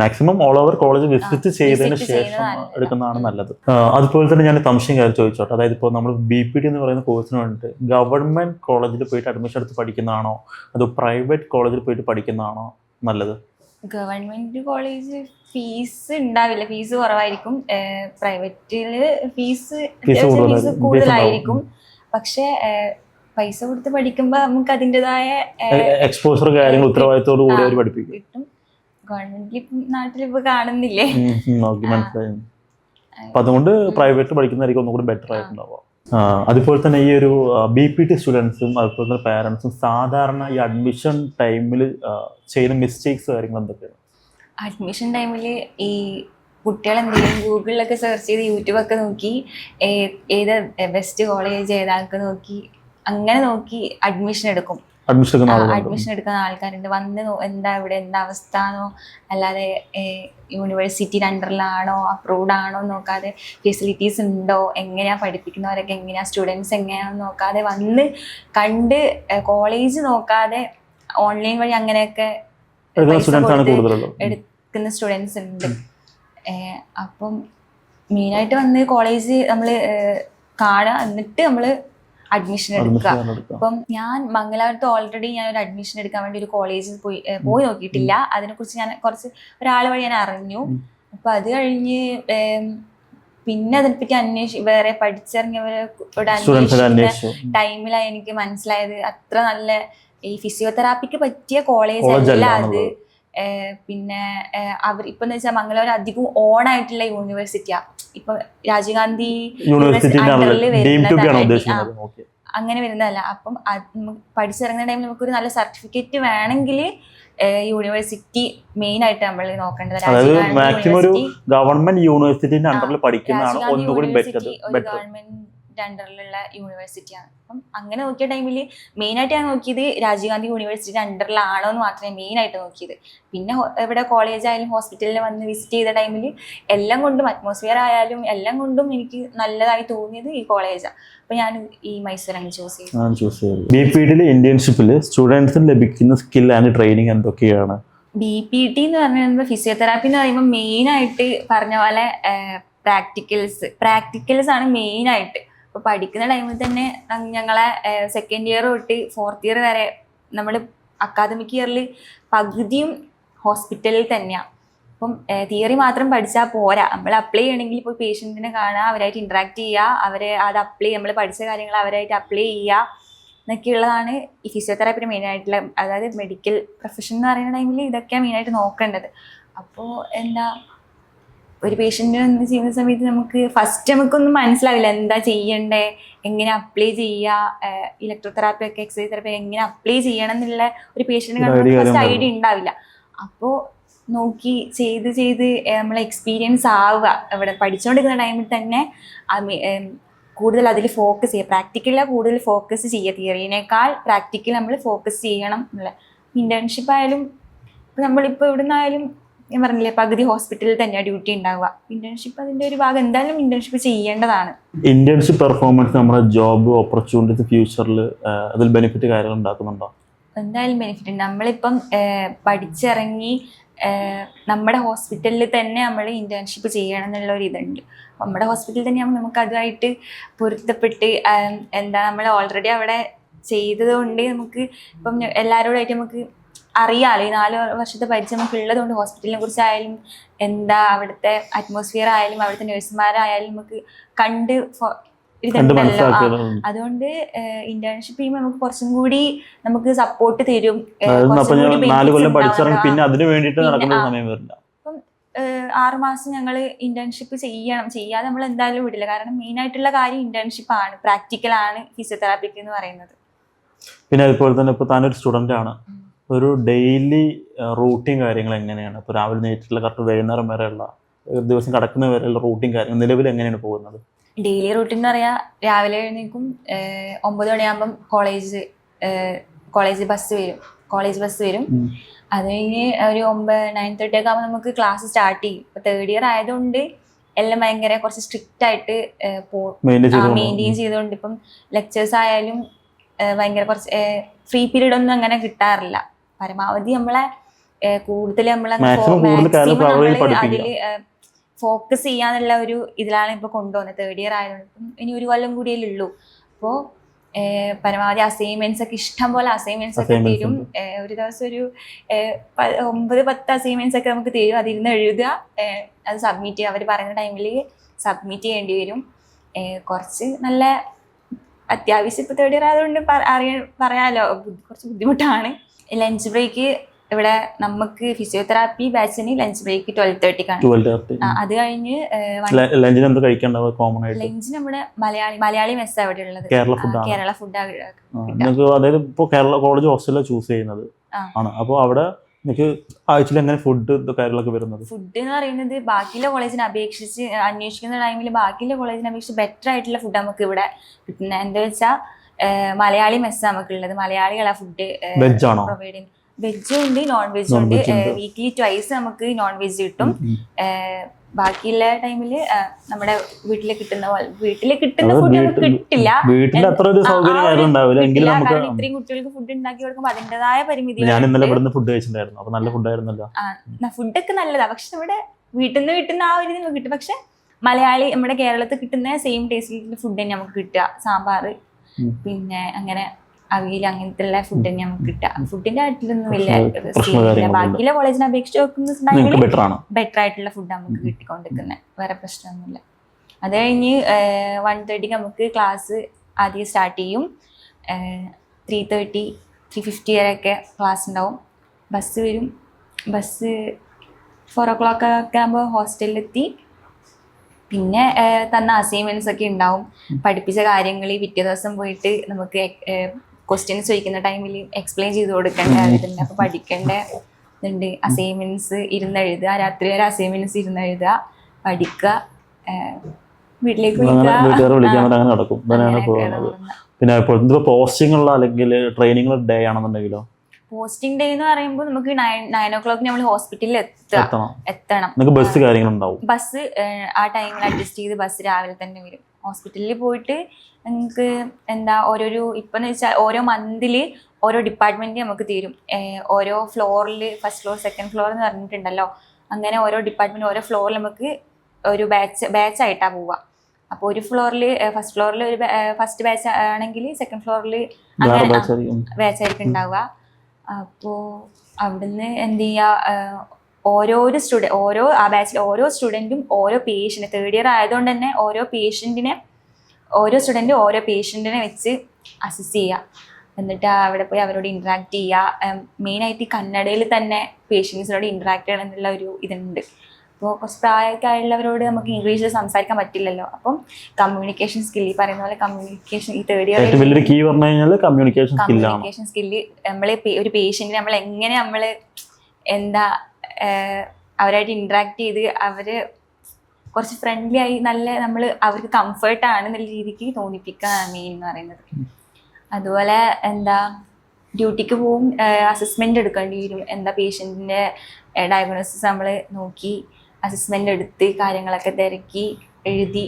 Maximum all over college visit ചെയ്തതിന് ശേഷം എടുക്കുന്നതാണ് നല്ലത്. അതുപോലെ തന്നെ ഞാൻ സംശയം കാര്യം ചോദിച്ചോട്ടെ. അതായത് ഇപ്പോൾ നമ്മൾ BPT എന്ന് പറയുന്ന കോഴ്സിന് വേണ്ടിയിട്ട് ഗവൺമെന്റ് കോളേജിൽ പോയിട്ട് അഡ്മിഷൻ എടുത്ത് പഠിക്കുന്നതാണോ അതോ പ്രൈവറ്റ് കോളേജിൽ പോയിട്ട് പഠിക്കുന്നതാണോ നല്ലത്? ഗവൺമെന്റ് കോളേജ് ഫീസ് ഉണ്ടാവില്ല, ഫീസ് കുറവായിരിക്കും. പ്രൈവറ്റില് ഫീസ് കൂടുതലായിരിക്കും. പക്ഷെ പൈസ കൊടുത്ത് പഠിക്കുമ്പോൾ നമുക്ക് അതിൻ്റെതായ എക്സ്പോഷർ കാര്യങ്ങൾ ഉത്തരവാദിത്തോടു കൂടി അവർ പഠിപ്പിക്കും കിട്ടും. ഗവൺമെന്റിൽ ഇപ്പം നാട്ടിലിപ്പോൾ കാണുന്നില്ലേ. മനസ്സിലായി. അപ്പം അതുകൊണ്ട് പ്രൈവറ്റ് പഠിക്കുന്നതായിരിക്കും ഒന്നും കൂടി ബെറ്റർ ആയിട്ടുണ്ടാവുക. അതുപോലെ തന്നെ ഈ ഒരു BPT സ്റ്റുഡൻസും അതുപോലെ തന്നെ പാരൻസും സാധാരണ ഈ അഡ്മിഷൻ ടൈമിൽ ചെയ്യുന്ന മിസ്റ്റേക്സ് കാര്യങ്ങൾ എന്തൊക്കെയാണ്? അഡ്മിഷൻ ടൈമിൽ ഈ കുട്ടികൾ എന്തെങ്കിലും ഗൂഗിളിലൊക്കെ സെർച്ച് ചെയ്ത് യൂട്യൂബൊക്കെ നോക്കി ഏത് ബെസ്റ്റ് കോളേജ് ഏതാൾക്ക് നോക്കി അങ്ങനെ നോക്കി അഡ്മിഷൻ എടുക്കും. അഡ്മിഷൻ എടുക്കുന്ന ആൾക്കാരുണ്ട്. വന്ന് എന്താ ഇവിടെ എന്താ അവസ്ഥ എന്നോ, അല്ലാതെ യൂണിവേഴ്സിറ്റിയുടെ അണ്ടറിലാണോ അപ്രൂവ്ഡ് ആണോ നോക്കാതെ, ഫെസിലിറ്റീസ് ഉണ്ടോ, എങ്ങനെയാ പഠിപ്പിക്കുന്നവരൊക്കെ എങ്ങനെയാ, സ്റ്റുഡൻസ് എങ്ങനെയാണെന്ന് നോക്കാതെ വന്ന് കണ്ട്, കോളേജ് നോക്കാതെ ഓൺലൈൻ വഴി അങ്ങനെയൊക്കെ എടുക്കുന്ന സ്റ്റുഡൻസ് ഉണ്ട്. അപ്പം മെയിനായിട്ട് വന്ന് കോളേജ് നമ്മൾ കാണുക, എന്നിട്ട് നമ്മൾ അഡ്മിഷൻ എടുക്കുക. അപ്പം ഞാൻ മംഗലാപുരത്ത് ഓൾറെഡി ഞാൻ ഒരു അഡ്മിഷൻ എടുക്കാൻ വേണ്ടി ഒരു കോളേജിൽ പോയി നോക്കിയിട്ടില്ല. അതിനെക്കുറിച്ച് ഞാൻ ഒരാൾ വഴി ഞാൻ അറിഞ്ഞു. അപ്പം അത് കഴിഞ്ഞ് പിന്നെ അതിനെപ്പറ്റി വേറെ പഠിച്ചിറങ്ങിയവരോട് അന്വേഷിക്കുന്ന ടൈമിലാണ് എനിക്ക് മനസ്സിലായത് അത്ര നല്ല ഈ ഫിസിയോതെറാപ്പിക്ക് പറ്റിയ കോളേജ് അല്ല അത്. പിന്നെ അവർ ഇപ്പൊ എന്ന് വെച്ചാൽ മംഗലാപുരം അധികം ഓണായിട്ടുള്ള യൂണിവേഴ്സിറ്റിയാ. ഇപ്പൊ രാജീവ് ഗാന്ധി അങ്ങനെ വരുന്നതല്ല. അപ്പം പഠിച്ചിറങ്ങുന്ന ടൈമിൽ നമുക്കൊരു നല്ല സർട്ടിഫിക്കറ്റ് വേണമെങ്കിൽ യൂണിവേഴ്സിറ്റി മെയിൻ ആയിട്ട് നമ്മൾ നോക്കേണ്ടത് ഗവൺമെന്റ് യൂണിവേഴ്സിറ്റിന്റെ അണ്ടറിൽ പഠിക്കുന്നതാണ് ഒന്നുകൂടി ഗവൺമെന്റ് അണ്ടറിലുള്ള യൂണിവേഴ്സിറ്റിയാണ്. അപ്പം അങ്ങനെ നോക്കിയ ടൈമിൽ മെയിനായിട്ട് ഞാൻ നോക്കിയത് രാജീവ് ഗാന്ധി യൂണിവേഴ്സിറ്റി അണ്ടറിലാണോ എന്ന് മാത്രമേ മെയിനായിട്ട് നോക്കിയത്. പിന്നെ ഇവിടെ കോളേജ് ആയാലും ഹോസ്പിറ്റലിൽ വന്ന് വിസിറ്റ് ചെയ്ത ടൈമിൽ എല്ലാം കൊണ്ടും അറ്റ്മോസ്ഫിയർ ആയാലും എല്ലാം കൊണ്ടും എനിക്ക് നല്ലതായി തോന്നിയത് ഈ കോളേജാണ്. അപ്പം ഞാൻ ഈ മൈസൂരാണ് ചൂസ് ചെയ്തത്. ബിപിഡിയിൽ ഇന്റേൺഷിപ്പിൽ സ്റ്റുഡൻസിന് ലഭിക്കുന്ന സ്കിൽ ആൻഡ് ട്രെയിനിങ് എന്തൊക്കെയാണ്? BPT എന്ന് പറയുമ്പോൾ ഫിസിയോതെറാപ്പി എന്ന് പറയുമ്പോൾ മെയിനായിട്ട് പറഞ്ഞ പോലെ പ്രാക്ടിക്കൽസ് ആണ് മെയിനായിട്ട്. അപ്പോൾ പഠിക്കുന്ന ടൈമിൽ തന്നെ ഞങ്ങളെ സെക്കൻഡ് ഇയർ തൊട്ട് 4th ഇയർ വരെ നമ്മൾ അക്കാദമിക് ഇയറിൽ പകുതിയും ഹോസ്പിറ്റലിൽ തന്നെയാണ്. അപ്പം തിയറി മാത്രം പഠിച്ചാൽ പോരാ, നമ്മൾ അപ്ലൈ ചെയ്യണമെങ്കിൽ ഇപ്പോൾ പേഷ്യൻറ്റിനെ കാണുക, അവരായിട്ട് ഇൻട്രാക്ട് ചെയ്യുക, അവരെ അത് നമ്മൾ പഠിച്ച കാര്യങ്ങൾ അവരായിട്ട് അപ്ലൈ ചെയ്യുക എന്നൊക്കെയുള്ളതാണ് ഈ ഫിസിയോതെറാപ്പിയുടെ മെയിനായിട്ടുള്ള, അതായത് മെഡിക്കൽ പ്രൊഫഷൻ എന്ന് പറയുന്ന ടൈമിൽ ഇതൊക്കെയാണ് മെയിനായിട്ട് നോക്കേണ്ടത്. അപ്പോൾ ഒരു പേഷ്യൻറ്റിന് ഒന്ന് ചെയ്യുന്ന സമയത്ത് നമുക്കൊന്നും മനസ്സിലാവില്ല എന്താ ചെയ്യണ്ടേ, എങ്ങനെ അപ്ലൈ ചെയ്യുക, ഇലക്ട്രോതെറാപ്പി ഒക്കെ എക്സസൈസ് തെറാപ്പി എങ്ങനെ അപ്ലൈ ചെയ്യണം എന്നുള്ള ഒരു പേഷ്യൻറ്റിന് ഫസ്റ്റ് ഐഡിയ ഉണ്ടാവില്ല. അപ്പോൾ നോക്കി ചെയ്ത് നമ്മൾ എക്സ്പീരിയൻസ് ആവുക. ഇവിടെ പഠിച്ചുകൊണ്ടിരിക്കുന്ന ടൈമിൽ തന്നെ കൂടുതൽ അതിൽ ഫോക്കസ് ചെയ്യുക, പ്രാക്ടിക്കലാണ് കൂടുതൽ ഫോക്കസ് ചെയ്യുക. തിയറിനേക്കാൾ പ്രാക്ടിക്കൽ നമ്മൾ ഫോക്കസ് ചെയ്യണം എന്നുള്ള. ഇന്റേൺഷിപ്പ് ആയാലും നമ്മളിപ്പോൾ ഇവിടെ നിന്നായാലും ഞാൻ പറഞ്ഞില്ലേ പകുതി ഹോസ്പിറ്റലിൽ തന്നെയാണ് ഡ്യൂട്ടി ഉണ്ടാവുക. ഇന്റേൺഷിപ്പ് അതിൻ്റെ ഒരു ഭാഗം, എന്തായാലും ഇന്റേൺഷിപ്പ് ചെയ്യേണ്ടതാണ്. ഇന്റേൺഷിപ്പ് പെർഫോമൻസ് നമ്മുടെ ജോബ് ഓപ്പർച്യൂണിറ്റീസ് ഫ്യൂച്ചറിൽ അതിൽ ബെനിഫിറ്റ് കാര്യങ്ങൾ ഉണ്ടാക്കുന്നുണ്ടോ? എന്തായാലും ബെനിഫിറ്റ് ഉണ്ട്. നമ്മളിപ്പം പഠിച്ചിറങ്ങി നമ്മുടെ ഹോസ്പിറ്റലിൽ തന്നെ നമ്മൾ ഇന്റേൺഷിപ്പ് ചെയ്യണം എന്നുള്ള ഒരു ഇതുണ്ട്. നമ്മുടെ ഹോസ്പിറ്റലിൽ തന്നെയാകുമ്പോൾ നമുക്ക് അതുമായിട്ട് പൊരുത്തപ്പെട്ട് നമ്മൾ ഓൾറെഡി അവിടെ ചെയ്തതുകൊണ്ട് നമുക്ക് ഇപ്പം എല്ലാവരോടായിട്ട് നമുക്ക് അറിയാമല്ലോ. ഈ 4 വർഷത്തെ പരിചയം നമുക്ക് ഉള്ളതുകൊണ്ട് ഹോസ്പിറ്റലിനെ കുറിച്ചായാലും എന്താ അവിടുത്തെ അറ്റ്മോസ്ഫിയർ ആയാലും അവിടുത്തെ നഴ്സുമാരായാലും നമുക്ക് കണ്ട് ഇതുണ്ടല്ലോ. അതുകൊണ്ട് ഇന്റേൺഷിപ്പ് ചെയ്യുമ്പോൾ നമുക്ക് കുറച്ചും കൂടി നമുക്ക് സപ്പോർട്ട് തരും. 4 കൊല്ലം പഠിച്ചിറങ്ങി പിന്നെ അതിന് വേണ്ടിയിട്ട് നടക്കുന്ന സമയം വരില്ല. അപ്പം 6 മാസം ഞങ്ങൾ ഇന്റേൺഷിപ്പ് ചെയ്യാതെ നമ്മൾ എന്തായാലും വിടില്ല. കാരണം മെയിൻ ആയിട്ടുള്ള കാര്യം ഇന്റേൺഷിപ്പ് ആണ്, പ്രാക്ടിക്കലാണ് ഫിസിയോതെറാപ്പിക്ക് എന്ന് പറയുന്നത്. പിന്നെ അതുപോലെ തന്നെ ഇപ്പോൾ താനൊരു സ്റ്റുഡൻ്റ് ആണ്, ഒരു ഡെയിലി റൂട്ടീൻ കാര്യങ്ങൾ എങ്ങനെയാണ്? ഇപ്പോൾ രാവിലെ നേരിട്ടുള്ള കറക്റ്റ് വൈകുന്നേരം വരെയുള്ള ദിവസം കിടക്കുന്ന വരെയുള്ള റൂട്ടീൻ കാര്യങ്ങൾ നിലവിൽ എങ്ങനെയാണ് പോകുന്നത്? ഡെയിലി റൂട്ടീൻ എന്ന് പറയാ, രാവിലെ എഴുന്നേക്കും, 9 മണിയാകുമ്പം കോളേജ് ബസ് വരും. അത് കഴിഞ്ഞ് ഒരു 9-9:30 ഒക്കെ ആകുമ്പോൾ നമുക്ക് ക്ലാസ് സ്റ്റാർട്ട് ചെയ്യും. ഇപ്പോൾ 3rd ഇയർ ആയതുകൊണ്ട് എല്ലാം ഭയങ്കര കുറച്ച് സ്ട്രിക്റ്റ് ആയിട്ട് മെയിൻറ്റെയിൻ ചെയ്തുകൊണ്ട് ഇപ്പം ലെക്ചേഴ്സ് ആയാലും ഭയങ്കര കുറച്ച് ഫ്രീ പീരീഡ് ഒന്നും അങ്ങനെ കിട്ടാറില്ല. പരമാവധി നമ്മളെ കൂടുതൽ അതിൽ ഫോക്കസ് ചെയ്യാന്നുള്ള ഒരു ഇതിലാണ് ഇപ്പോൾ കൊണ്ടുപോകുന്നത്. 3rd ഇയർ ആയതുകൊണ്ട് ഇപ്പം ഇനി 1 കൊല്ലം കൂടിയല്ലേ ഉള്ളൂ. അപ്പോൾ പരമാവധി അസൈൻമെന്റ്സ് ഒക്കെ ഇഷ്ടം പോലെ അസൈൻമെന്റ്സ് ഒക്കെ തരും. ഒരു ദിവസം ഒരു 9-10 അസൈൻമെന്റ്സ് ഒക്കെ നമുക്ക് തരും. അതിരുന്ന് എഴുതുക, അത് സബ്മിറ്റ് ചെയ്യുക. അവർ പറയുന്ന ടൈമിൽ സബ്മിറ്റ് ചെയ്യേണ്ടി വരും. കുറച്ച് നല്ല അത്യാവശ്യം ഇപ്പോൾ 3rd ഇയർ ആയതുകൊണ്ട് പറയാമല്ലോ, കുറച്ച് ബുദ്ധിമുട്ടാണ്. ലഞ്ച് ബ്രേക്ക് ഇവിടെ നമുക്ക് ഫിസിയോതെറാപ്പി ബാച്ചിന് ലഞ്ച് ബ്രേക്ക് 12:30. അത് കഴിഞ്ഞ് ലഞ്ച് നമ്മുടെ മലയാളി മെസ്സാണ് അവിടെ ഉള്ളത്. കേരള ഫുഡാണ്. അതായത് ഇപ്പോൾ കേരള കോളേജ് ഹോസ്റ്റലിൽ ചൂസ് ചെയ്യുന്നത് ആണ്. അപ്പോൾ അവിടെ ആഴ്ചയിൽ എങ്ങനെ ഫുഡ് കാര്യങ്ങളൊക്കെ വരുന്നത്? ഫുഡ് എന്ന് പറയുന്നത് ബാക്കിയുള്ള കോളേജിനെ അപേക്ഷിച്ച് അന്വേഷിക്കുന്ന ടൈമിൽ ബാക്കിയുള്ള കോളേജിനെ അപേക്ഷിച്ച് ബെറ്റർ ആയിട്ടുള്ള ഫുഡ് നമുക്ക് ഇവിടെ കിട്ടുന്നത്. എന്താ വെച്ചാൽ മലയാളി മെസ്സ് നമുക്കുള്ളത്. മലയാളികളാ ഫുഡ് വെജ് ആണോ? പ്രൊവൈഡ് ചെയ്യുന്നത്. വെജും ഉണ്ട് നോൺ വെജും ഉണ്ട്. വീക്ക്ലി ട്വൈസ് നമുക്ക് നോൺ വെജ് കിട്ടും. ബാക്കിയുള്ള ടൈമില് നമ്മുടെ വീട്ടിൽ കിട്ടുന്ന ഫുഡ് നമുക്ക് കിട്ടില്ല. കാരണം ഇത്രയും കുട്ടികൾക്ക് ഫുഡ് ഉണ്ടാക്കി കൊടുക്കുമ്പോൾ അതിൻ്റെതായ പരിമിതി. ഞാൻ ഇന്നലെ ഇവിടുന്ന് ഫുഡ് കഴിച്ചിട്ടുണ്ടായിരുന്നു. അപ്പൊ നല്ല ഫുഡായിരുന്നല്ലോ. ഫുഡൊക്കെ നല്ലതാ. പക്ഷെ നമ്മുടെ വീട്ടിൽ നിന്ന് കിട്ടുന്ന ആ ഒരു നമുക്ക് കിട്ടും. പക്ഷെ മലയാളി നമ്മുടെ കേരളത്തിൽ കിട്ടുന്ന സെയിം ടേസ്റ്റിലുള്ള ഫുഡ് തന്നെ നമുക്ക് കിട്ടുക. സാമ്പാർ, പിന്നെ അങ്ങനെ അവിയൽ, അങ്ങനത്തെ ഉള്ള ഫുഡ് തന്നെ നമുക്ക് കിട്ടുക. ഫുഡിന്റെ കാര്യത്തിലൊന്നും വലിയ ബാക്കിയുള്ള കോളേജിനെ അപേക്ഷിച്ച് നോക്കുന്നുണ്ടെങ്കിൽ ബെറ്റർ ആയിട്ടുള്ള ഫുഡ് നമുക്ക് കിട്ടിക്കൊണ്ടിരിക്കുന്നത്. വേറെ പ്രശ്നമൊന്നുമില്ല. അത് കഴിഞ്ഞ് 1:30 നമുക്ക് ക്ലാസ് ആദ്യം സ്റ്റാർട്ട് ചെയ്യും. 3:30, 3:50 വരെയൊക്കെ ക്ലാസ് ഉണ്ടാവും. ബസ് വരും. ബസ് 4 o'clock ഒക്കെ ആകുമ്പോൾ ഹോസ്റ്റലിലെത്തി. പിന്നെ തന്ന അസൈൻമെന്റ്സ് ഒക്കെ ഉണ്ടാവും. പഠിപ്പിച്ച കാര്യങ്ങൾ പിറ്റേ ദിവസം പോയിട്ട് നമുക്ക് ക്വസ്റ്റ്യൻസ് ചോദിക്കുന്ന ടൈമിൽ എക്സ്പ്ലെയിൻ ചെയ്ത് കൊടുക്കേണ്ട ഇതുണ്ട്. അപ്പോൾ പഠിക്കേണ്ട ഇതുണ്ട്. അസൈൻമെന്റ്സ് ഇരുന്ന് എഴുതുക. രാത്രി വരെ അസൈൻമെന്റ്സ് ഇരുന്ന് എഴുതുക, പഠിക്കുക, വീട്ടിലേക്ക് നടക്കും. പിന്നെ പോസ്റ്റിംഗ് ഉള്ള അല്ലെങ്കിൽ ട്രെയിനിങ് ഡേ ആണെന്നുണ്ടെങ്കിലോ? പോസ്റ്റിംഗ് ഡേ എന്ന് പറയുമ്പോൾ നമുക്ക് 9 o'clock നമ്മൾ ഹോസ്പിറ്റലിൽ എത്തണം. ബസ് കാര്യങ്ങളുണ്ടാവും. ബസ് ആ ടൈമിൽ അഡ്ജസ്റ്റ് ചെയ്ത് ബസ് രാവിലെ തന്നെ വരും. ഹോസ്പിറ്റലിൽ പോയിട്ട് നമുക്ക് ഓരോരോ ഇപ്പൊന്ന് വെച്ചാൽ ഓരോ മന്തില് ഓരോ ഡിപ്പാർട്ട്മെന്റ് നമുക്ക് തരും. ഓരോ ഫ്ലോറിൽ ഫസ്റ്റ് ഫ്ലോർ, സെക്കൻഡ് ഫ്ലോർ എന്ന് പറഞ്ഞിട്ടുണ്ടല്ലോ. അങ്ങനെ ഓരോ ഡിപ്പാർട്ട്മെന്റ് ഓരോ ഫ്ലോറിൽ നമുക്ക് ഒരു ബാച്ച് ആയിട്ടാ പോവുക. അപ്പോൾ ഒരു ഫ്ലോറിൽ ഫസ്റ്റ് ഫ്ലോറിൽ ഒരു ഫസ്റ്റ് ബാച്ച് ആണെങ്കിൽ സെക്കൻഡ് ഫ്ലോറിൽ അങ്ങനെ ബാച്ച് ആയിരിക്കും ഉണ്ടാവുക. അപ്പോൾ അവിടുന്ന് എന്ത് ചെയ്യുക, ആ ബാച്ചിൽ ഓരോ സ്റ്റുഡൻറ്റും ഓരോ പേഷ്യൻറ്റ്, 3rd year ആയതുകൊണ്ട് തന്നെ ഓരോ സ്റ്റുഡൻറ്റും ഓരോ പേഷ്യൻറ്റിനെ വെച്ച് അസസ് ചെയ്യുക. എന്നിട്ട് അവിടെ പോയി അവരോട് ഇൻട്രാക്ട് ചെയ്യുക. മെയിനായിട്ട് കന്നഡയിൽ തന്നെ പേഷ്യൻസിനോട് ഇൻട്രാക്ട് ചെയ്യണം എന്നുള്ള ഒരു ഇതുണ്ട്. അപ്പോൾ കുറച്ച് പ്രായമൊക്കെ ആയുള്ളവരോട് നമുക്ക് ഇംഗ്ലീഷിൽ സംസാരിക്കാൻ പറ്റില്ലല്ലോ. അപ്പം കമ്മ്യൂണിക്കേഷൻ സ്കില്ല്, ഈ പറയുന്ന പോലെ കമ്മ്യൂണിക്കേഷൻ ഈ 3rd year കമ്മ്യൂണിക്കേഷൻ സ്കില്ല്. ഒരു പേഷ്യൻറ്റിനെ നമ്മൾ എങ്ങനെ അവരായിട്ട് ഇൻട്രാക്ട് ചെയ്ത് അവര് കുറച്ച് ഫ്രണ്ട്ലി ആയി അവർക്ക് കംഫർട്ട് ആണെന്നുള്ള രീതിക്ക് തോന്നിപ്പിക്കുക മെയിൻ എന്ന് പറയുന്നത്. അതുപോലെ ഡ്യൂട്ടിക്ക് പോവും, അസസ്മെന്റ് എടുക്കേണ്ടി വരും. പേഷ്യൻറ്റിന്റെ ഡയഗ്നോസിസ് നമ്മൾ നോക്കി അസസ്മെന്റ് എടുത്ത് കാര്യങ്ങളൊക്കെ തിരക്കി എഴുതി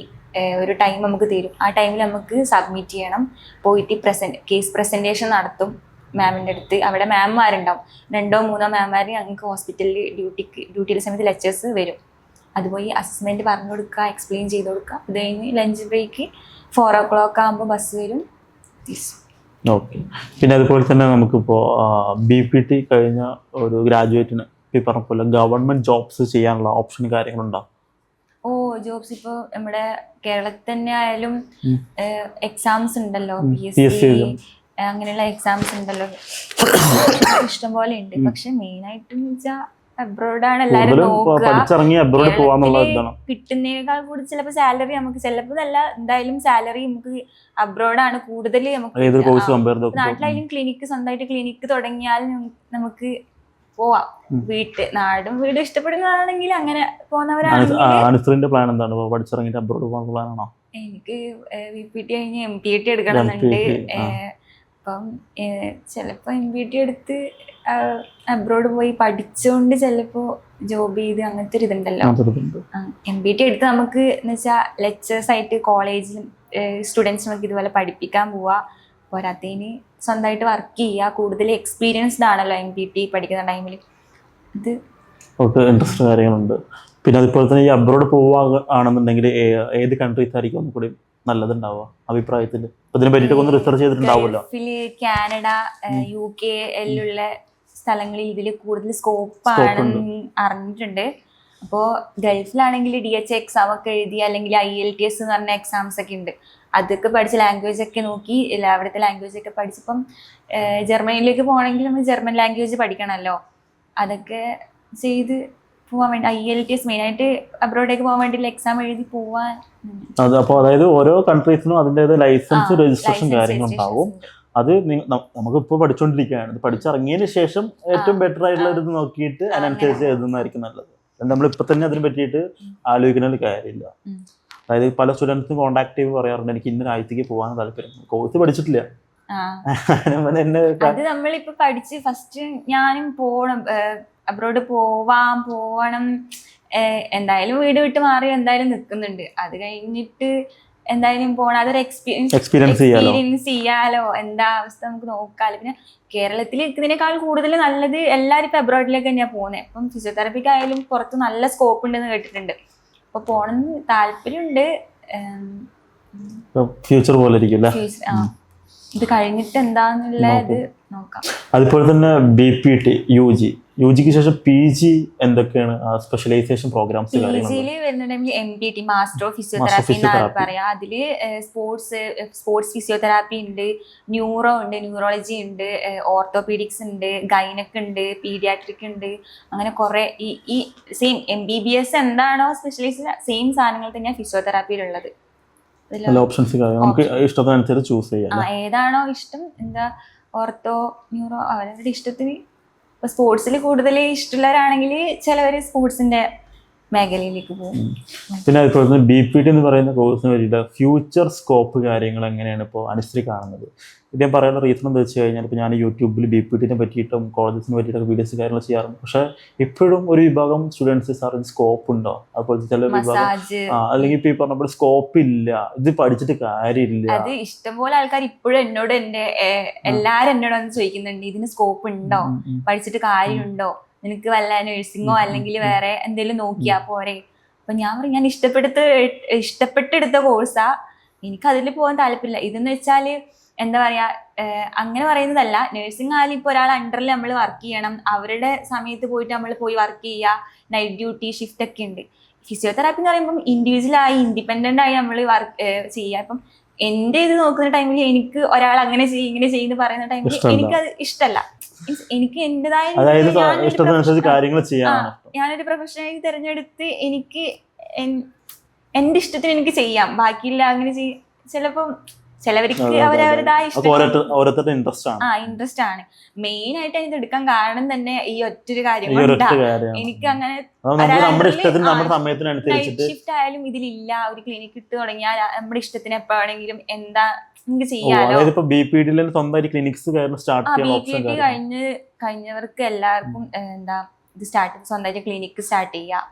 ഒരു ടൈം നമുക്ക് തരും. ആ ടൈമിൽ നമുക്ക് സബ്മിറ്റ് ചെയ്യണം. പോയിട്ട് കേസ് പ്രസന്റേഷൻ നടത്തും മാമിൻ്റെ അടുത്ത്. അവിടെ മാമ്മാരുണ്ടാവും, 2 or 3 മാമ്മാർ ഞങ്ങൾക്ക് ഹോസ്പിറ്റലിൽ ഡ്യൂട്ടിയുടെ സമയത്ത് ലെക്ചേഴ്സ് വരും. അതുപോയി അസസ്മെന്റ് പറഞ്ഞു കൊടുക്കുക, എക്സ്പ്ലെയിൻ ചെയ്ത് കൊടുക്കുക. അത് കഴിഞ്ഞ് ലഞ്ച് ബ്രേക്ക് 4 o'clock ആകുമ്പോൾ ബസ് വരും. ഓക്കെ. പിന്നെ അതുപോലെ തന്നെ നമുക്കിപ്പോൾ BPT കഴിഞ്ഞ ഒരു ഗ്രാജുവേറ്റിന് ഈ പറഞ്ഞ പോലെ ഗവൺമെന്റ് ജോബ്സ് ചെയ്യാനുള്ള ഓപ്ഷൻ കാര്യങ്ങളുണ്ടോ? ജോബ്സ് ഇപ്പോൾ നമ്മുടെ കേരളത്തിൽ തന്നെ ആയാലും എക്സാംസ് ഉണ്ടല്ലോ, PSC അങ്ങനെയുള്ള എക്സാംസ് ഉണ്ടല്ലോ, ഇഷ്ടംപോലെ ഉണ്ട്. പക്ഷെ മെയിൻ ആയിട്ട് വെച്ചാൽ അബ്രോഡാണ് എല്ലാവരും നോക്കുക. കിട്ടുന്നതിനേക്കാൾ കൂടുതൽ ചിലപ്പോൾ സാലറി നമുക്ക് എന്തായാലും സാലറി നമുക്ക് അബ്രോഡാണ് കൂടുതൽ. നമുക്ക് നാട്ടിലായാലും സ്വന്തമായിട്ട് ക്ലിനിക്ക് തുടങ്ങിയാൽ നമുക്ക് പോവാം. വീട് ഇഷ്ടപ്പെടുന്നതാണെങ്കിൽ അങ്ങനെ പോകുന്നവരാണെങ്കിൽ. എനിക്ക് VPT കഴിഞ്ഞ് MPT എടുക്കണമെന്നുണ്ട്. അപ്പം ചിലപ്പോൾ MPT എടുത്ത് അബ്രോഡ് പോയി പഠിച്ചുകൊണ്ട് ചിലപ്പോൾ ജോബ് ചെയ്ത് അങ്ങനത്തെ ഒരു ഇതുണ്ടല്ലോ. MPT എടുത്ത് നമുക്ക് എന്ന് വെച്ചാൽ ലെക്ചേഴ്സ് ആയിട്ട് കോളേജിലും സ്റ്റുഡൻസിനൊക്കെ ഇതുപോലെ പഠിപ്പിക്കാൻ പോവുക. പോരാത്തതിന് സ്വന്തമായിട്ട് വർക്ക് ചെയ്യുക. കൂടുതൽ എക്സ്പീരിയൻസ്ഡ് ആണല്ലോ MPT പഠിക്കുന്ന ടൈമിൽ. ഇത് ഇൻട്രസ്റ്റ് കാര്യങ്ങളുണ്ട്. പിന്നെ അതുപോലെ തന്നെ ഈ അബ്രോഡ് പോവുകയാണെന്നുണ്ടെങ്കിൽ ഏത് കൺട്രീസ് ആയിരിക്കും ഒന്നും കൂടി നല്ലതുണ്ടാവുക അഭിപ്രായത്തിൽ? ഇതിനെ പറ്റിയിട്ട് ഒന്ന് റിസർച്ച് ചെയ്തിട്ടുണ്ടാവുമല്ലോ. കാനഡ, UK എല്ലുള്ള സ്ഥലങ്ങളിൽ ഇതിൽ കൂടുതൽ സ്കോപ്പ് ആണെന്ന് അറിഞ്ഞിട്ടുണ്ട്. അപ്പോൾ ഗൾഫിലാണെങ്കിൽ DH എക്സാം ഒക്കെ എഴുതി, അല്ലെങ്കിൽ IELTS എന്ന് പറഞ്ഞ എക്സാംസ് ഒക്കെ ഉണ്ട്. അതൊക്കെ പഠിച്ച് ലാംഗ്വേജ് ഒക്കെ നോക്കി അവിടുത്തെ ലാംഗ്വേജ് ഒക്കെ പഠിച്ചപ്പം ജർമ്മനിയിലേക്ക് പോകണമെങ്കിൽ നമ്മൾ ജർമ്മൻ ലാംഗ്വേജ് പഠിക്കണമല്ലോ. അതൊക്കെ ചെയ്ത് പോവാൻ വേണ്ടി IELTS മെയിനായിട്ട് അബ്രോഡേക്ക് പോകാൻ വേണ്ടിയുള്ള എക്സാം എഴുതി പോവാൻ. അപ്പോൾ അതായത് ഓരോ കൺട്രീസിനും അതിൻ്റെതായ ലൈസൻസ് രജിസ്ട്രേഷൻ കാര്യങ്ങളുണ്ടാവും. അത് നമുക്കിപ്പോൾ പഠിച്ചുകൊണ്ടിരിക്കുകയാണ്. ഇത് പഠിച്ചിറങ്ങിയതിന് ശേഷം ഏറ്റവും ബെറ്റർ ആയിട്ടുള്ള ഇത് നോക്കിയിട്ട് അതിനനുസരിച്ച് എഴുതുന്നതായിരിക്കും നല്ലത്. നമ്മളിപ്പോൾ തന്നെ അതിനെ പറ്റിയിട്ട് ആലോചിക്കുന്ന കാര്യമില്ല. അതായത് പല സ്റ്റുഡൻസിനും കോൺടാക്ട് ചെയ്യുമ്പോൾ പറയാറുണ്ട് എനിക്ക് ഇന്ന രാജ്യത്തേക്ക് പോകാൻ താല്പര്യം, കോഴ്സ് പഠിച്ചിട്ടില്ല, ആ എന്നെ അത് നമ്മളിപ്പോ പഠിച്ച് ഫസ്റ്റ് ഞാനും പോണം അബ്രോഡ് പോവണം എന്തായാലും വീട് വിട്ട് മാറി എന്തായാലും നിൽക്കുന്നുണ്ട്. അത് കഴിഞ്ഞിട്ട് എന്തായാലും പോണം, അതൊരു എക്സ്പീരിയൻസ് ചെയ്യാലോ, എന്താ അവസ്ഥ നമുക്ക് നോക്കാലോ. പിന്നെ കേരളത്തിൽ നിൽക്കുന്നതിനേക്കാൾ കൂടുതൽ നല്ലത് എല്ലാവരും ഇപ്പൊ അബ്രോഡിലേക്ക് തന്നെയാണ് പോകുന്നത്. അപ്പം ഫിസിയോതെറാപ്പിക്കായാലും പുറത്ത് നല്ല സ്കോപ്പ് ഉണ്ടെന്ന് കേട്ടിട്ടുണ്ട്. അപ്പൊ പോണെന്ന് താല്പര്യമുണ്ട്. ഫ്യൂച്ചർ പോലെ ഇരിക്കും. ഇത് കഴിഞ്ഞിട്ട് എന്താന്നുള്ള ഇത് നോക്കാം. അതുപോലെ തന്നെ BPT യുജിക്ക് ശേഷം PG എന്തൊക്കെയാണ് സ്പെഷ്യലൈസേഷൻ പ്രോഗ്രാംസ്? PGയിൽ വരുന്ന ടൈമിൽ MPT മാസ്റ്റർ ഓഫ് ഫിസിയോതെറാപ്പി എന്നാണ് പറയാ. അതില് സ്പോർട്സ് ഫിസിയോതെറാപ്പി ഉണ്ട്, ന്യൂറോ ഉണ്ട്, ന്യൂറോളജി ഉണ്ട്, ഓർത്തോപീഡിക്സ് ഉണ്ട്, ഗൈനക് ഉണ്ട്, പീഡിയാട്രിക് ഉണ്ട്. അങ്ങനെ കുറെ ഈ സെയിം MBBS എന്താണോ സ്പെഷ്യലൈസ് സെയിം സാധനങ്ങൾ തന്നെയാണ് ഫിസിയോതെറാപ്പിയിലുള്ളത്. ഓപ്ഷൻസ് നമുക്ക് ഇഷ്ടത്തിനനുസരിച്ച് ചൂസ് ചെയ്യാം. ഏതാണോ ഇഷ്ടം, എന്താ ഓർത്തോ ന്യൂറോ അവരുടെ ഇഷ്ടത്തിന്. ഇപ്പൊ സ്പോർട്സിൽ കൂടുതൽ ഇഷ്ടമുള്ളവരാണെങ്കിൽ ചിലവര് സ്പോർട്സിന്റെ മേഖലയിലേക്ക് പോകും. പിന്നെ അതുപോലെ BPT എന്ന് പറയുന്ന കോഴ്സിന് വേണ്ടിയിട്ട് ഫ്യൂച്ചർ സ്കോപ്പ് കാര്യങ്ങൾ എങ്ങനെയാണ് ഇപ്പോൾ അനുശ്രീ കാണുന്നത്? ഇത് ഞാൻ പറയുന്ന റീസൺ എന്താ വെച്ച് കഴിഞ്ഞാൽ, ഇപ്പോൾ ഞാൻ യൂട്യൂബിൽ BPTനെ പറ്റിയിട്ടും കോളേജസിനെ പറ്റിയിട്ടൊക്കെ വീഡിയോസ് കാര്യങ്ങൾ ചെയ്യാറുണ്ട്. പക്ഷേ ഇപ്പോഴും ഒരു വിഭാഗം സ്റ്റുഡൻസ് സാറിന് സ്കോപ്പ് ഉണ്ടോ, അതുപോലെ ചില വിഭാഗം അല്ലെങ്കിൽ ഇപ്പോൾ ഈ പറഞ്ഞപ്പോൾ സ്കോപ്പ് ഇല്ല, ഇത് പഠിച്ചിട്ട് കാര്യമില്ല. അത് ഇഷ്ടംപോലെ ആൾക്കാർ ഇപ്പോഴും എന്നോട് എല്ലാരും എന്നോട് വന്ന് ചോദിക്കുന്നുണ്ട്, ഇതിന് സ്കോപ്പ് ഉണ്ടോ, പഠിച്ചിട്ട് കാര്യമുണ്ടോ, നിനക്ക് വല്ല നഴ്സിങ്ങോ അല്ലെങ്കിൽ വേറെ എന്തെങ്കിലും നോക്കിയാ പോരെ. അപ്പൊ ഞാൻ പറയും, ഞാൻ ഇഷ്ടപ്പെട്ടെടുത്ത കോഴ്സാ, എനിക്ക് അതിൽ പോകാൻ താല്പര്യമില്ല. ഇതെന്ന് വെച്ചാല് എന്താ പറയാ, അങ്ങനെ പറയുന്നതല്ല. നഴ്സിംഗ് ആയാലും ഇപ്പൊ ഒരാൾ അണ്ടറിൽ നമ്മൾ വർക്ക് ചെയ്യണം, അവരുടെ സമയത്ത് പോയിട്ട് നമ്മൾ പോയി വർക്ക് ചെയ്യുക, നൈറ്റ് ഡ്യൂട്ടി ഷിഫ്റ്റ് ഒക്കെ ഉണ്ട്. ഫിസിയോതെറാപ്പി എന്ന് പറയുമ്പോൾ ഇൻഡിവിജ്വലായി ഇൻഡിപെൻഡന്റ് ആയി നമ്മൾ വർക്ക് ചെയ്യുക. അപ്പം എന്റെ ഇത് നോക്കുന്ന ടൈമിൽ എനിക്ക് ഒരാൾ അങ്ങനെ ചെയ്യും ഇങ്ങനെ ചെയ്യുന്ന പറയുന്ന ടൈമിൽ എനിക്കത് ഇഷ്ടമല്ല. എനിക്ക് എന്റേതായ ഞാനൊരു പ്രൊഫഷണലി തിരഞ്ഞെടുത്ത് എനിക്ക് എന്റെ ഇഷ്ടത്തിന് എനിക്ക് ചെയ്യാം, ബാക്കിയില്ല അങ്ങനെ ചെയ്യും. ചിലപ്പം ചിലവർക്ക് അവരവരുടേതായ ഇൻട്രസ്റ്റ് ആണ്. മെയിൻ ആയിട്ട് ഇത് എടുക്കാൻ കാരണം തന്നെ ഈ ഒറ്റൊരു കാര്യം എനിക്ക് അങ്ങനെ നൈറ്റ് ഷിഫ്റ്റ് ആയാലും ഇതിലില്ല. ഒരു ക്ലിനിക്ക് ഇട്ട് തുടങ്ങിയാൽ നമ്മുടെ ഇഷ്ടത്തിന് എപ്പോഴാണെങ്കിലും എന്താ നമുക്ക് ചെയ്യാലോ. BPT കഴിഞ്ഞവർക്ക് എല്ലാവർക്കും എന്താ ഇത് സ്വന്തമായിട്ട് ക്ലിനിക്ക് സ്റ്റാർട്ട് ചെയ്യാം,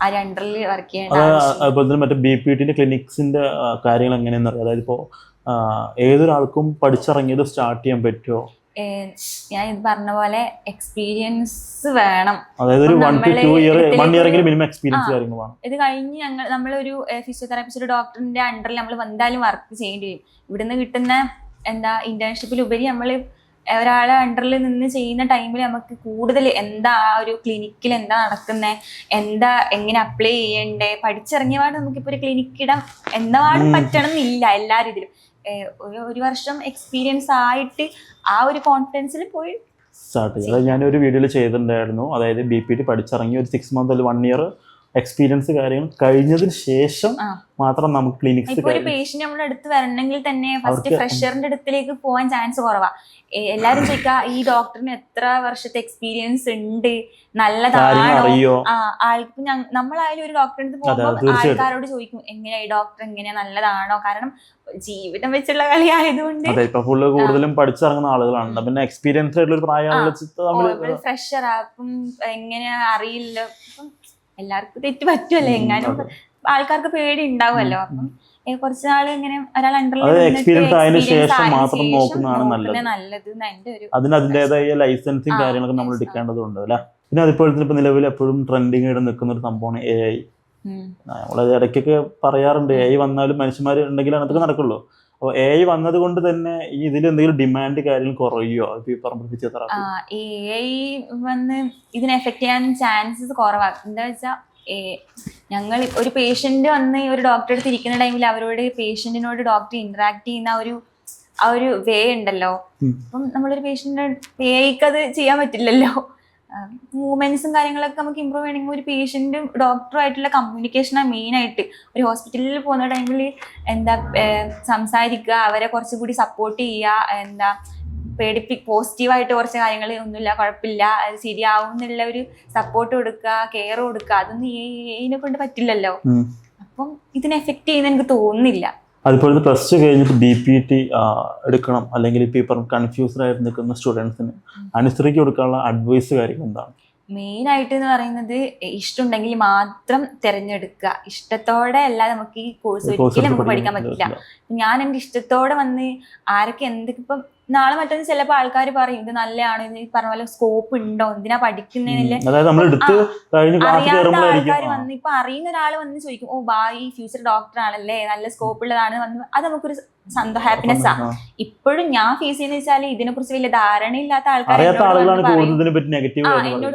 ആ അണ്ടറിൽ വർക്ക് ചെയ്യേണ്ട. അതുപോലെ തന്നെ മറ്റേ BPTന്റെ ക്ലിനിക്സിന്റെ കാര്യങ്ങൾ എങ്ങനെയാണെന്ന് അറിയാം. അതായത് ഇപ്പോൾ ഏതൊരാൾക്കും പഠിച്ചിറങ്ങിയത് സ്റ്റാർട്ട് ചെയ്യാൻ പറ്റുമോ? ഞാൻ ഇത് പറഞ്ഞ പോലെ എക്സ്പീരിയൻസ് വേണം. അതായത് ഒരു 1 to 2 ഇയർ മിനിമം എക്സ്പീരിയൻസ് കാര്യങ്ങൾ വേണം. ഇത് കഴിഞ്ഞ് നമ്മളൊരു ഫിസിയോതെറാപ്പിസ്റ്റ് ഡോക്ടറിന്റെ അണ്ടറിൽ നമ്മൾ എന്തായാലും വർക്ക് ചെയ്യേണ്ടി വരും. ഇവിടുന്ന് കിട്ടുന്ന എന്താ ഇന്റേൺഷിപ്പിലുപരി നമ്മൾ ഒരാളെ അണ്ടറിൽ നിന്ന് ചെയ്യുന്ന ടൈമിൽ നമുക്ക് കൂടുതൽ എന്താ ആ ഒരു ക്ലിനിക്കിൽ എന്താ നടക്കുന്നത്, എന്താ എങ്ങനെ അപ്ലൈ ചെയ്യണ്ടേ, പഠിച്ചിറങ്ങിയപാട് നമുക്കിപ്പോൾ ഒരു ക്ലിനിക്ക് ഇടാൻ എന്താടും പറ്റണം എന്നില്ല എല്ലാ രീതിയിലും. ഒരു വർഷം എക്സ്പീരിയൻസ് ആയിട്ട് ആ ഒരു കോൺഫിഡൻസിൽ പോയി സ്റ്റാർട്ട് ചെയ്യുക. അതായത് ഞാനൊരു വീഡിയോയിൽ ചെയ്തിട്ടുണ്ടായിരുന്നു. അതായത് BPT പഠിച്ചിറങ്ങി ഒരു 6 month അല്ലെങ്കിൽ 1 year എക്സ്പീരിയൻസ് കാര്യങ്ങൾ കഴിഞ്ഞതിന് ശേഷം മാത്രം നമുക്ക് ക്ലിനിക്സ്. ഒരു പേഷ്യന്റ് നമ്മുടെ അടുത്ത് വരണമെങ്കിൽ തന്നെ ഫസ്റ്റ് ഫ്രഷറിന്റെ അടുത്തേക്ക് പോകാൻ ചാൻസ് കുറവാ. എല്ലാരും ചോദിക്കുക, ഈ ഡോക്ടറിന് എത്ര വർഷത്തെ എക്സ്പീരിയൻസ് ഉണ്ട്, നല്ലതാണോ? ആൾക്ക് നമ്മളായാലും ഒരു ഡോക്ടറിന്റെ അടുത്ത് പോകുമ്പോൾ ആൾക്കാരോട് ചോദിക്കും, എങ്ങനെയാ ഈ ഡോക്ടർ എങ്ങനെയാ, നല്ലതാണോ? കാരണം ജീവിതം വെച്ചുള്ള കളി ആയതുകൊണ്ട് കൂടുതലും പഠിച്ചിറങ്ങുന്ന ആളുകളാണ്. പിന്നെ എക്സ്പീരിയൻസ് ആയിട്ടുള്ള പ്രായമുള്ള ഫ്രഷർ ആക്കും എങ്ങനെയാ അറിയില്ല. എല്ലാവർക്കും തെറ്റ് പറ്റുമല്ലോ, എങ്ങാനും ആൾക്കാർക്ക് പേടി ഉണ്ടാവുമല്ലോ. അപ്പം കുറച്ച് നാള് ഇങ്ങനെ ഒരാൾ എക്സ്പീരിയൻസ് ആയതിനു ശേഷം മാത്രം നോക്കുന്നതാണ് നല്ലത്. അതിൻ്റെതായ ലൈസൻസും കാര്യങ്ങളൊക്കെ നമ്മൾ എടുക്കേണ്ടതുണ്ട് അല്ലെ. പിന്നെ അതുപോലെ തന്നെ ഇപ്പൊ നിലവിൽ എപ്പോഴും ട്രെൻഡിങ് ആയിട്ട് നിൽക്കുന്ന ഒരു സംഭവമാണ് AI. നമ്മളത് ഇടയ്ക്കൊക്കെ പറയാറുണ്ട്, AI വന്നാലും മനുഷ്യന്മാർ ഉണ്ടെങ്കിൽ അതൊക്കെ നടക്കുള്ളൂ. അപ്പോൾ AI വന്നത് കൊണ്ട് തന്നെ ഈ ഇതിൽ എന്തെങ്കിലും ഡിമാൻഡ് കാര്യങ്ങൾ കുറയോ? AI വന്ന് ഇതിനെ എഫക്ട് ചെയ്യാൻ ചാൻസസ് കുറവാണ്. എന്താ വെച്ചാൽ ഞങ്ങൾ ഒരു പേഷ്യന്റ് വന്ന് ഒരു ഡോക്ടറെ അടുത്ത് ഇരിക്കുന്ന ടൈമിൽ അവരോട് പേഷ്യന്റിനോട് ഡോക്ടർ ഇന്ററാക്ട് ചെയ്യുന്ന ആ ഒരു വേ ഉണ്ടല്ലോ. അപ്പം നമ്മളൊരു പേഷ്യന്റിന് AIക്ക് അത് ചെയ്യാൻ പറ്റില്ലല്ലോ. മൂവ്മെന്റ്സും കാര്യങ്ങളൊക്കെ നമുക്ക് ഇമ്പ്രൂവ് ചെയ്യണമെങ്കിൽ ഒരു പേഷ്യന്റും ഡോക്ടറും ആയിട്ടുള്ള കമ്മ്യൂണിക്കേഷനാണ് മെയിൻ ആയിട്ട്. ഒരു ഹോസ്പിറ്റലിൽ പോകുന്ന ടൈമിൽ എന്താ സംസാരിക്കുക, അവരെ കുറച്ചുകൂടി സപ്പോർട്ട് ചെയ്യുക, എന്താ പോസിറ്റീവായിട്ട് കുറച്ച് കാര്യങ്ങൾ ഒന്നുമില്ല, കുഴപ്പമില്ല, അത് ശരിയാവും എന്നുള്ള ഒരു സപ്പോർട്ട് കൊടുക്കുക, കെയർ കൊടുക്കുക. അതൊന്നും ഇതിനെ കൊണ്ട് പറ്റില്ലല്ലോ. അപ്പം ഇതിനെ എഫക്ട് ചെയ്യുന്ന എനിക്ക് തോന്നുന്നില്ല. അതുപോലെ പ്ലസ് ടു കഴിഞ്ഞിട്ട് BPT എടുക്കണം അല്ലെങ്കിൽ ഇപ്പോൾ ഈ പറഞ്ഞ കൺഫ്യൂസ്ഡ് ആയിട്ട് നിൽക്കുന്ന സ്റ്റുഡൻസിന് അനുസരിച്ച് കൊടുക്കാനുള്ള അഡ്വൈസ് കാര്യങ്ങൾ എന്താണ്? മെയിൻ ആയിട്ട് എന്ന് പറയുന്നത് ഇഷ്ടമുണ്ടെങ്കിൽ മാത്രം തിരഞ്ഞെടുക്കുക. ഇഷ്ടത്തോടെ അല്ലാതെ നമുക്ക് ഈ കോഴ്സ് ഒരിക്കലും നമുക്ക് പഠിക്കാൻ പറ്റില്ല. ഞാൻ എൻ്റെ ഇഷ്ടത്തോടെ വന്ന് ആരൊക്കെ എന്തൊക്കെ ഇപ്പം നാളെ മറ്റൊന്ന് ചിലപ്പോൾ ആൾക്കാർ പറയും ഇത് നല്ലതാണ്, ഈ പറഞ്ഞ പോലെ സ്കോപ്പ് ഉണ്ടോ, എന്തിനാ പഠിക്കുന്നതിലെ അറിയാത്ത ആൾക്കാർ വന്ന് ഇപ്പൊ അറിയുന്ന ഒരാൾ വന്ന് ചോദിക്കും, ഓ ഈ ഫ്യൂച്ചർ ഡോക്ടർ ആണല്ലേ, നല്ല സ്കോപ്പ് ഉള്ളതാണ് വന്ന്, അത് നമുക്കൊരു ഹാപ്പിനെസ് ആണ്. ഇപ്പോഴും ഞാൻ ഫേസ് ചെയ്യുന്ന വെച്ചാൽ ഇതിനെ കുറിച്ച് വലിയ ധാരണയില്ലാത്ത ആൾക്കാർ എന്നോട്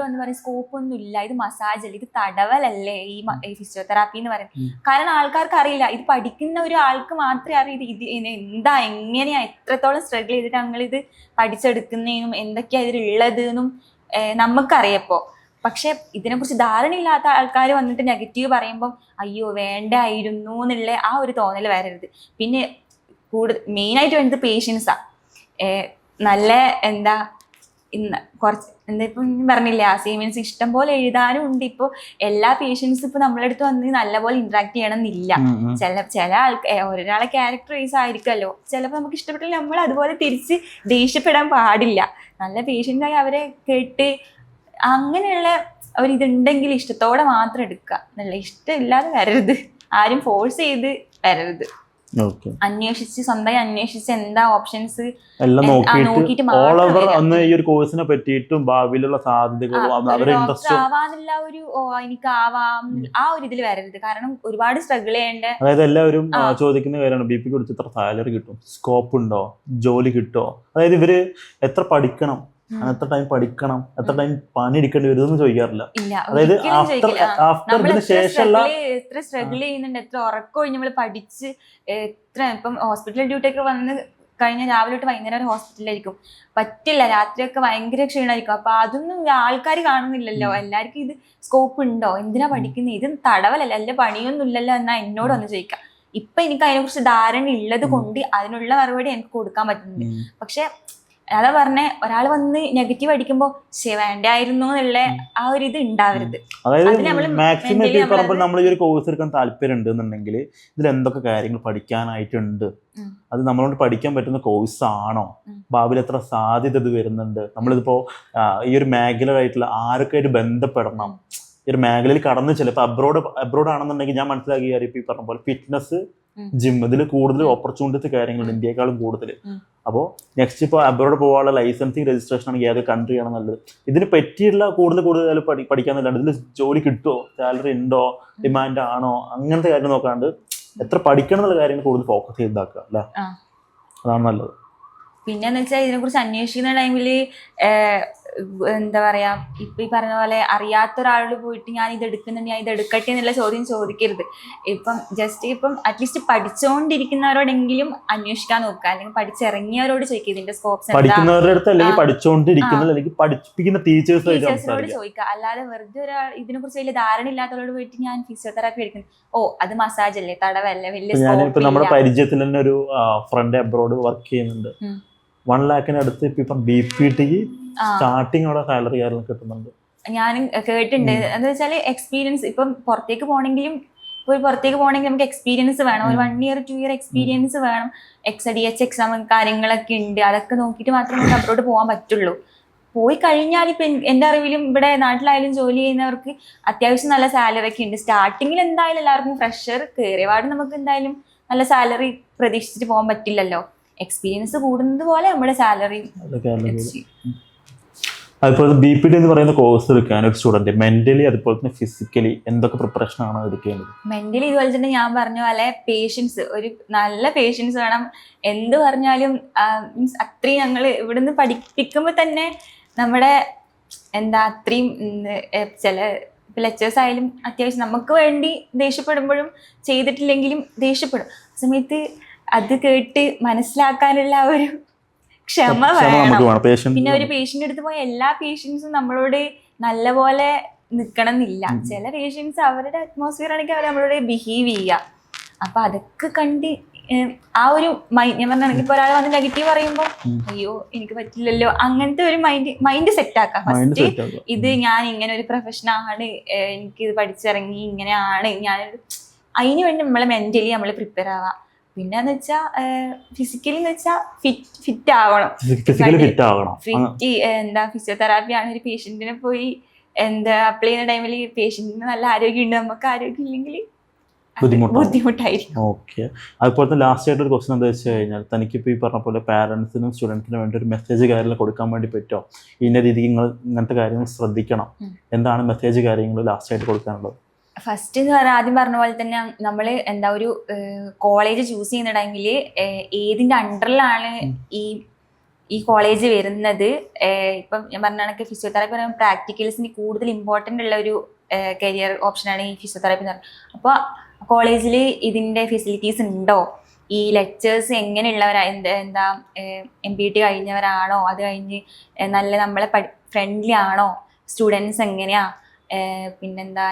വന്ന് പറയും സ്കോപ്പ് ഒന്നും ഇല്ല, ഇത് മസാജ് അല്ലേ, ഇത് തടവലല്ലേ ഈ ഫിസിയോതെറാപ്പി എന്ന് പറയും. കാരണം ആൾക്കാർക്ക് അറിയില്ല, ഇത് പഠിക്കുന്ന ഒരു ആൾക്ക് മാത്രമേ അറിയൂ ഇത് എന്താ, എങ്ങനെയാ, എത്രത്തോളം സ്ട്രഗിൾ ചെയ്തിട്ട് ഞങ്ങളിത് പഠിച്ചെടുക്കുന്നതിനും എന്തൊക്കെയാ ഇതിലുള്ളത് എന്നും നമുക്കറിയപ്പോ. പക്ഷെ ഇതിനെക്കുറിച്ച് ധാരണയില്ലാത്ത ആൾക്കാർ വന്നിട്ട് നെഗറ്റീവ് പറയുമ്പം അയ്യോ വേണ്ടായിരുന്നു എന്നുള്ള ആ ഒരു തോന്നൽ വരരുത്. പിന്നെ മെയിനായിട്ട് വേണ്ടത് പേഷ്യൻസാ. നല്ല എന്താ കുറച്ച് എന്താ ഇപ്പം പറഞ്ഞില്ലേ അസൈൻമെന്റ്സ് ഇഷ്ടം പോലെ എഴുതാനും ഉണ്ട്. ഇപ്പോൾ എല്ലാ പേഷ്യൻസും ഇപ്പൊ നമ്മളെ അടുത്ത് വന്ന് നല്ലപോലെ ഇന്ററാക്ട് ചെയ്യണം എന്നില്ല. ചില ഒരാളെ ക്യാരക്ടർ വൈസ് ആയിരിക്കുമല്ലോ, ചിലപ്പോൾ നമുക്ക് ഇഷ്ടപ്പെട്ടില്ല നമ്മൾ അതുപോലെ തിരിച്ച് ദേഷ്യപ്പെടാൻ പാടില്ല. നല്ല പേഷ്യൻ്റായി അവരെ കേട്ട് അങ്ങനെയുള്ള ഒരിതുണ്ടെങ്കിൽ ഇഷ്ടത്തോടെ മാത്രം എടുക്കുക, നല്ല ഇഷ്ടമില്ലാതെ വരരുത്, ആരും ഫോഴ്സ് ചെയ്ത് വരരുത്. അന്വേഷിച്ച് സ്വന്തമായി അന്വേഷിച്ച് എന്താ ഓപ്ഷൻസ് എല്ലാം നോക്കിയിട്ട് ഈ ഒരു കോഴ്സിനെ പറ്റിയിട്ടും ഭാവിയിലുള്ള സാധ്യതകളും ആവാന്നുള്ള ഒരു എനിക്ക് ആവാം ആ ഒരു ഇതിൽ വരരുത്. കാരണം ഒരുപാട് സ്ട്രഗിൾ ചെയ്യേണ്ട, അതായത് എല്ലാവരും ചോദിക്കുന്ന കാര്യമാണ് BP കൊടുത്ത് എത്ര സാലറി കിട്ടും, സ്കോപ്പ് ഉണ്ടോ, ജോലി കിട്ടോ, അതായത് ഇവര് എത്ര പഠിക്കണം, എത്ര ടൈം പഠിക്കണം, എത്ര ടൈം പണി എടുക്കേണ്ടി വരും ചോദിക്കാറില്ല. അതായത് എത്ര സ്ട്രഗിൾ ചെയ്യുന്നുണ്ട്, എത്ര ഉറക്കം നമ്മൾ പഠിച്ച് എത്ര ഇപ്പം ഹോസ്പിറ്റൽ ഡ്യൂട്ടി ഒക്കെ വന്ന് കഴിഞ്ഞാൽ രാവിലെ തൊട്ട് വൈകുന്നേരം വരെ ഹോസ്പിറ്റലിലായിരിക്കും, പറ്റില്ല, രാത്രിയൊക്കെ ഭയങ്കര ക്ഷീണമായിരിക്കും. അപ്പൊ അതൊന്നും ആൾക്കാർ കാണുന്നില്ലല്ലോ. എല്ലാവർക്കും ഇത് സ്കോപ്പ് ഉണ്ടോ, എന്തിനാ പഠിക്കുന്നത്, ഇത് തടവലല്ല, അല്ല പണിയൊന്നും ഇല്ലല്ലോ എന്നാ എന്നോട് ഒന്ന് ചോദിക്കാം. ഇപ്പൊ എനിക്ക് അതിനെക്കുറിച്ച് ധാരണ ഉള്ളത് കൊണ്ട് അതിനുള്ള മറുപടി എനിക്ക് കൊടുക്കാൻ പറ്റുന്നുണ്ട്. പക്ഷെ അതാ പറഞ്ഞേ, ഒരാൾ വന്ന് നെഗറ്റീവ് അടിക്കുമ്പോ വേണ്ടായിരുന്നു എന്നുള്ള ആ ഒരു ഇത് ഉണ്ടാവരുത്. അതായത് മാക്സിമം ഈ പറയുമ്പോൾ നമ്മൾ ഈ ഒരു കോഴ്സ് എടുക്കാൻ താല്പര്യം ഉണ്ട് എന്നുണ്ടെങ്കിൽ ഇതിൽ എന്തൊക്കെ കാര്യങ്ങൾ പഠിക്കാനായിട്ടുണ്ട്, അത് നമ്മളോട് പഠിക്കാൻ പറ്റുന്ന കോഴ്സ് ആണോ, ഭാവിയിൽ എത്ര സാധ്യത ഇത് വരുന്നുണ്ട്, നമ്മളിതിപ്പോ ഈ ഒരു മേഖലയായിട്ടുള്ള ആരൊക്കെ ആയിട്ട് ബന്ധപ്പെടണം, ഈ ഒരു മേഖലയിൽ കടന്ന് ചിലപ്പോൾ അബ്രോഡ് ആണെന്നുണ്ടെങ്കിൽ ഞാൻ മനസ്സിലാക്കി ഇപ്പൊ ഈ പറഞ്ഞ പോലെ ഫിറ്റ്നസ്, ജിം, ഇതിൽ കൂടുതൽ ഓപ്പർച്യൂണിറ്റി കാര്യങ്ങളുണ്ട് ഇന്ത്യയെക്കാളും കൂടുതൽ. അപ്പോൾ നെക്സ്റ്റ് ഇപ്പോൾ അബ്രോഡ് പോകാനുള്ള ലൈസൻസിങ് രജിസ്ട്രേഷൻ ആണെങ്കിൽ ഏത് കൺട്രി ആണ് നല്ലത്, ഇതിന് പറ്റിയുള്ള കൂടുതൽ പഠിക്കാന്നില്ലാണ്ട് ഇതിൽ ജോലി കിട്ടുമോ, സാലറി ഉണ്ടോ, ഡിമാൻഡ് ആണോ, അങ്ങനത്തെ കാര്യം നോക്കാണ്ട് എത്ര പഠിക്കണം എന്നുള്ള കാര്യങ്ങൾ കൂടുതൽ ഫോക്കസ് ചെയ്താക്കുക അല്ലേ, അതാണ് നല്ലത്. പിന്നെന്ന് വെച്ചാൽ ഇതിനെക്കുറിച്ച് അന്വേഷിക്കുന്ന ടൈമിൽ എന്താ പറയാ, ഇപ്പൊ ഈ പറഞ്ഞ പോലെ അറിയാത്ത ഒരാളോട് പോയിട്ട് ഞാൻ ഇത് എടുക്കുന്നുണ്ട്, ഞാൻ ഇത് എടുക്കട്ടെ എന്നുള്ള ചോദ്യം ചോദിക്കരുത്. ഇപ്പം അറ്റ്ലീസ്റ്റ് പഠിച്ചുകൊണ്ടിരിക്കുന്നവരോടെങ്കിലും അന്വേഷിക്കാൻ നോക്കുക, അല്ലെങ്കിൽ പഠിച്ചിറങ്ങിയവരോട് ചോദിക്കുക ഇതിന്റെ സ്കോപ്സ് ടീച്ചേഴ്സിനോട് ചോദിക്കുക. അല്ലാതെ വെറുതെ ഒരാൾ ഇതിനെ കുറിച്ച് വലിയ ധാരണ ഇല്ലാത്തവരോട് പോയിട്ട് ഞാൻ ഫിസിയോതെറാപ്പി എടുക്കുന്നു, ഓ അത് മസാജ് അല്ലേ, തടവല്ലേ, വലിയ നമ്മുടെ പരിചയത്തിൽ തന്നെ ഒരു ഫ്രണ്ട് അബ്രോഡ് വർക്ക് ചെയ്യുന്നുണ്ട്, 1 lakhന് അടുത്ത് ഇപ്പം BPTക്ക് സ്റ്റാർട്ടിങ് അവിടെ സാലറി കാര്യങ്ങൾ കിട്ടുന്നുണ്ട്. ഞാൻ കേട്ടിട്ടുണ്ട്. എന്താ വെച്ചാൽ എക്സ്പീരിയൻസ്, ഇപ്പം പുറത്തേക്ക് പോകണമെങ്കിലും നമുക്ക് എക്സ്പീരിയൻസ് വേണം, ഒരു 1 year 2 year എക്സ്പീരിയൻസ് വേണം. DH എക്സാം കാര്യങ്ങളൊക്കെ ഉണ്ട്, അതൊക്കെ നോക്കിയിട്ട് മാത്രമേ നമുക്ക് അബ്രോഡ് പോകാൻ പറ്റുള്ളൂ. പോയി കഴിഞ്ഞാൽ ഇപ്പം എൻ്റെ അറിവിലും ഇവിടെ നാട്ടിലായാലും ജോലി ചെയ്യുന്നവർക്ക് അത്യാവശ്യം നല്ല സാലറി ഒക്കെ ഉണ്ട്. സ്റ്റാർട്ടിങ്ങിൽ എന്തായാലും എല്ലാവർക്കും ഫ്രഷർ കയറിയപാട് നമുക്ക് എന്തായാലും നല്ല സാലറി പ്രതീക്ഷിച്ചിട്ട് പോകാൻ പറ്റില്ലല്ലോ. എക്സ്പീരിയൻസ് കൂടുന്നത് പോലെ നമ്മുടെ സാലറി. അതുപോലെ BPT എന്ന് പറയുന്ന കോഴ്സ് എടുക്കാൻ ഒരു സ്റ്റുഡന്റ് മെന്റലി അതുപോലെ തന്നെ ഫിസിക്കലി എന്തൊക്കെ പ്രിപ്പറേഷൻ ആണ് എടുക്കേണ്ടത്? മെന്റലി ഇതുപോലെ തന്നെ ഞാൻ പറഞ്ഞ പോലെ പേഷ്യൻസ്, ഒരു നല്ല പേഷ്യൻസ് വേണം. എന്ത് പറഞ്ഞാലും മീൻസ് അത്രയും ഞങ്ങൾ ഇവിടുന്ന് പഠിപ്പിക്കുമ്പോൾ തന്നെ നമ്മുടെ അത്രയും ചില ലെക്ചേഴ്സ് ആയാലും അത്യാവശ്യം നമുക്ക് വേണ്ടി ദേഷ്യപ്പെടുമ്പോഴും ചെയ്തിട്ടില്ലെങ്കിലും ദേഷ്യപ്പെടും. ആ സമയത്ത് അത് കേട്ട് മനസ്സിലാക്കാനുള്ള ഒരു ക്ഷമ വേണം. പിന്നെ ഒരു പേഷ്യന്റ് അടുത്ത് പോയ എല്ലാ പേഷ്യൻസും നമ്മളോട് നല്ലപോലെ നിക്കണം എന്നില്ല. ചില പേഷ്യൻസ് അവരുടെ അറ്റ്മോസ്ഫിയർ ആണെങ്കിൽ അവർ നമ്മളോട് ബിഹേവ് ചെയ്യുക. അപ്പൊ അതൊക്കെ കണ്ട് ആ ഒരു ഞാൻ പറഞ്ഞാണെങ്കിൽ ഇപ്പൊ ഒരാൾ വന്ന് നെഗറ്റീവ് പറയുമ്പോൾ അയ്യോ എനിക്ക് പറ്റില്ലല്ലോ, അങ്ങനത്തെ ഒരു മൈൻഡ് സെറ്റ് ആക്കാം. ഫസ്റ്റ് ഇത് ഞാൻ ഇങ്ങനെ ഒരു പ്രൊഫഷനാണ്, എനിക്ക് ഇത് പഠിച്ചിറങ്ങി ഇങ്ങനെയാണ്, അതിന് വേണ്ടി നമ്മളെ മെന്റലി നമ്മൾ പ്രിപ്പയർ ആവാം. പിന്നെന്ന് വെച്ചാൽ ഫിസിക്കലി എന്ന് വെച്ചാൽ ഫിറ്റ് ആവണം. ഫിസിക്കലി ഫിറ്റ് ആവണം. എന്താ ഫിസിയോതെറാപ്പി ആണ് ഒരു പേഷ്യന്റിനെ പോയി എന്താ അപ്ലൈ ചെയ്യുന്ന ടൈമിൽ പേഷ്യന്റിന് നല്ല ആരോഗ്യം ഉണ്ട്, നമുക്ക് ആരോഗ്യം ഇല്ലെങ്കിൽ ബുദ്ധിമുട്ടായിരിക്കും. ഓക്കെ. അതുപോലെ തന്നെ ലാസ്റ്റ് ആയിട്ട് ഒരു ക്വസ്റ്റൻ എന്താ വെച്ച് കഴിഞ്ഞാൽ, തനിക്കിപ്പോൾ ഈ പറഞ്ഞ പോലെ പാരൻസിനും സ്റ്റുഡൻസിനും വേണ്ടി ഒരു മെസ്സേജ് കാര്യങ്ങൾ കൊടുക്കാൻ വേണ്ടി പറ്റുമോ? ഇന്ന രീതിക്ക് നിങ്ങൾ ഇങ്ങനത്തെ കാര്യങ്ങൾ ശ്രദ്ധിക്കണം, എന്താണ് മെസ്സേജ് കാര്യങ്ങൾ ലാസ്റ്റ് ആയിട്ട് കൊടുക്കാനുള്ളത്? ഫസ്റ്റ് എന്ന് പറഞ്ഞാൽ ആദ്യം പറഞ്ഞ പോലെ തന്നെ നമ്മൾ എന്താ ഒരു കോളേജ് ചൂസ് ചെയ്യുന്ന ടൈമിൽ ഏതിൻ്റെ അണ്ടറിലാണ് ഈ കോളേജ് വരുന്നത്. ഇപ്പം ഞാൻ പറഞ്ഞ കണക്ക് ഫിസിയോതെറാപ്പി പറയുമ്പോൾ പ്രാക്ടിക്കൽസിന് കൂടുതൽ ഇമ്പോർട്ടൻ്റ് ഉള്ള ഒരു കരിയർ ഓപ്ഷനാണ് ഈ ഫിസിയോതെറാപ്പി എന്ന് പറയുന്നത്. അപ്പോൾ കോളേജിൽ ഇതിൻ്റെ ഫെസിലിറ്റീസ് ഉണ്ടോ, ഈ ലെക്ചേഴ്സ് എങ്ങനെയുള്ളവരാ, എന്താ MPT കഴിഞ്ഞവരാണോ, അത് കഴിഞ്ഞ് നല്ല നമ്മളെ ഫ്രണ്ട്ലി ആണോ, സ്റ്റുഡൻസ് എങ്ങനെയാ, പിന്നെന്താ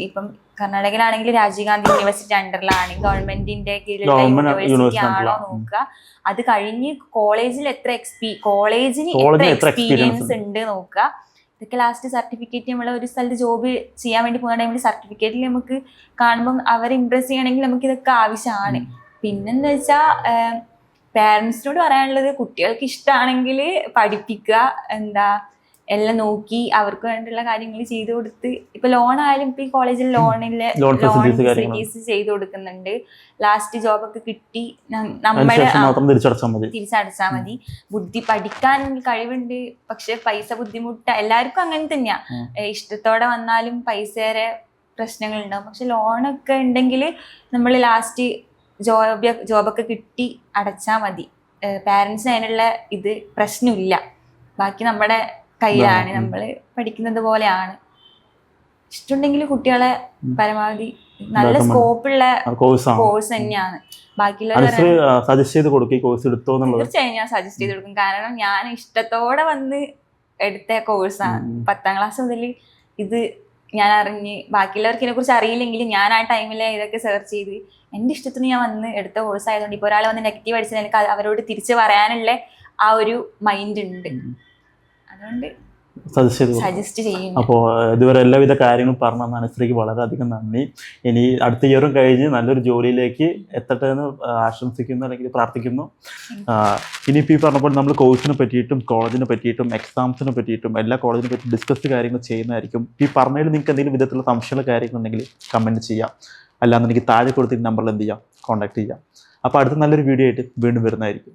ഇപ്പം കർണാടകയിലാണെങ്കിൽ രാജീവ് ഗാന്ധി യൂണിവേഴ്സിറ്റി അണ്ടറിലാണ്, ഗവൺമെന്റിന്റെ കീഴിലുള്ള യൂണിവേഴ്സിറ്റി ആണോ നോക്കുക. അത് കഴിഞ്ഞ് കോളേജിന് എത്ര എക്സ്പീരിയൻസ് ഉണ്ട് നോക്കുക. ഇതൊക്കെ ലാസ്റ്റ് സർട്ടിഫിക്കറ്റ് നമ്മൾ ഒരു സ്ഥലത്ത് ജോബ് ചെയ്യാൻ വേണ്ടി പോകുന്ന ടൈമിൽ സർട്ടിഫിക്കറ്റിൽ നമുക്ക് കാണുമ്പം അവരെ ഇംപ്രസ് ചെയ്യണമെങ്കിൽ നമുക്ക് ഇതൊക്കെ ആവശ്യമാണ്. പിന്നെന്ന് വെച്ചാൽ പാരൻസിനോട് പറയാനുള്ളത്, കുട്ടികൾക്ക് ഇഷ്ടമാണെങ്കിൽ പഠിപ്പിക്കുക, എന്താ എല്ലാം നോക്കി അവർക്ക് വേണ്ടിയുള്ള കാര്യങ്ങൾ ചെയ്തു കൊടുത്ത്, ഇപ്പൊ ലോൺ ആയാലും ഇപ്പൊ ഈ കോളേജിൽ ലോൺ ഫെസിലിറ്റീസ് ചെയ്തു കൊടുക്കുന്നുണ്ട്. ലാസ്റ്റ് ജോബൊക്കെ കിട്ടി നമ്മുടെ തിരിച്ചടച്ചാൽ മതി. പഠിക്കാൻ കഴിവുണ്ട്, പക്ഷെ പൈസ ബുദ്ധിമുട്ട് എല്ലാവർക്കും അങ്ങനെ തന്നെയാ. ഇഷ്ടത്തോടെ വന്നാലും പൈസയുടെ പ്രശ്നങ്ങളുണ്ടാവും. പക്ഷെ ലോണൊക്കെ ഉണ്ടെങ്കിൽ നമ്മൾ ലാസ്റ്റ് ജോബൊക്കെ കിട്ടി അടച്ചാൽ മതി. പാരൻസിന് അതിനുള്ള പ്രശ്നമില്ല. ബാക്കി നമ്മുടെ കയ്യിലാണ്, നമ്മൾ പഠിക്കുന്നത് പോലെയാണ്. ഇഷ്ടമുണ്ടെങ്കിൽ കുട്ടികളെ പരമാവധി നല്ല സ്കോപ്പുള്ള കോഴ്സ് തന്നെയാണ്. തീർച്ചയായും ഞാൻ സജസ്റ്റ് ചെയ്ത് കൊടുക്കും. കാരണം ഞാൻ ഇഷ്ടത്തോടെ വന്ന് എടുത്ത കോഴ്സാണ്. 10ാം ക്ലാസ് മുതൽ ഇത് ഞാൻ അറിഞ്ഞ്, ബാക്കിയുള്ളവർക്ക് ഇതിനെ കുറിച്ച് അറിയില്ലെങ്കിലും ഞാൻ ആ ടൈമിൽ ഇതൊക്കെ സെർച്ച് ചെയ്ത് എൻ്റെ ഇഷ്ടത്തിന് ഞാൻ വന്ന് എടുത്ത കോഴ്സ് ആയതുകൊണ്ട് ഇപ്പോൾ ഒരാൾ വന്ന് നെഗറ്റീവ് അടിച്ചാൽ എനിക്ക് അവരോട് തിരിച്ച് പറയാനുള്ള ആ ഒരു മൈൻഡ് ഉണ്ട്. അതുകൊണ്ട് സജസ്റ്റ് ചെയ്യും. അപ്പോൾ ഇതുവരെ എല്ലാവിധ കാര്യങ്ങളും പറഞ്ഞു തന്ന അനുശ്രീക്ക് വളരെയധികം നന്ദി. ഇനി അടുത്ത ഇയറും കഴിഞ്ഞ് നല്ലൊരു ജോലിയിലേക്ക് എത്തട്ടെ എന്ന് ആശംസിക്കുന്നു, അല്ലെങ്കിൽ പ്രാർത്ഥിക്കുന്നു. ഇനിയിപ്പോൾ ഈ പറഞ്ഞപ്പോൾ നമ്മൾ കോഴ്സിനെ പറ്റിയിട്ടും കോളേജിനെ പറ്റിയിട്ടും എക്സാംസിനെ പറ്റിയിട്ടും എല്ലാ കോളേജിനെ പറ്റി ഡിസ്കസ് കാര്യങ്ങൾ ചെയ്യുന്നതായിരിക്കും. ഈ പറഞ്ഞതിൽ നിങ്ങൾക്ക് എന്തെങ്കിലും വിധത്തിലുള്ള സംശയമുള്ള കാര്യങ്ങളുണ്ടെങ്കിൽ കമൻറ്റ് ചെയ്യാം, അല്ലാന്നുണ്ടെങ്കിൽ താഴെ കൊടുത്തിട്ട് നമ്പറിൽ എന്ത് ചെയ്യാം, കോൺടാക്ട് ചെയ്യാം. അപ്പോൾ അടുത്ത നല്ലൊരു വീഡിയോ ആയിട്ട് വീണ്ടും വരുന്നതായിരിക്കും.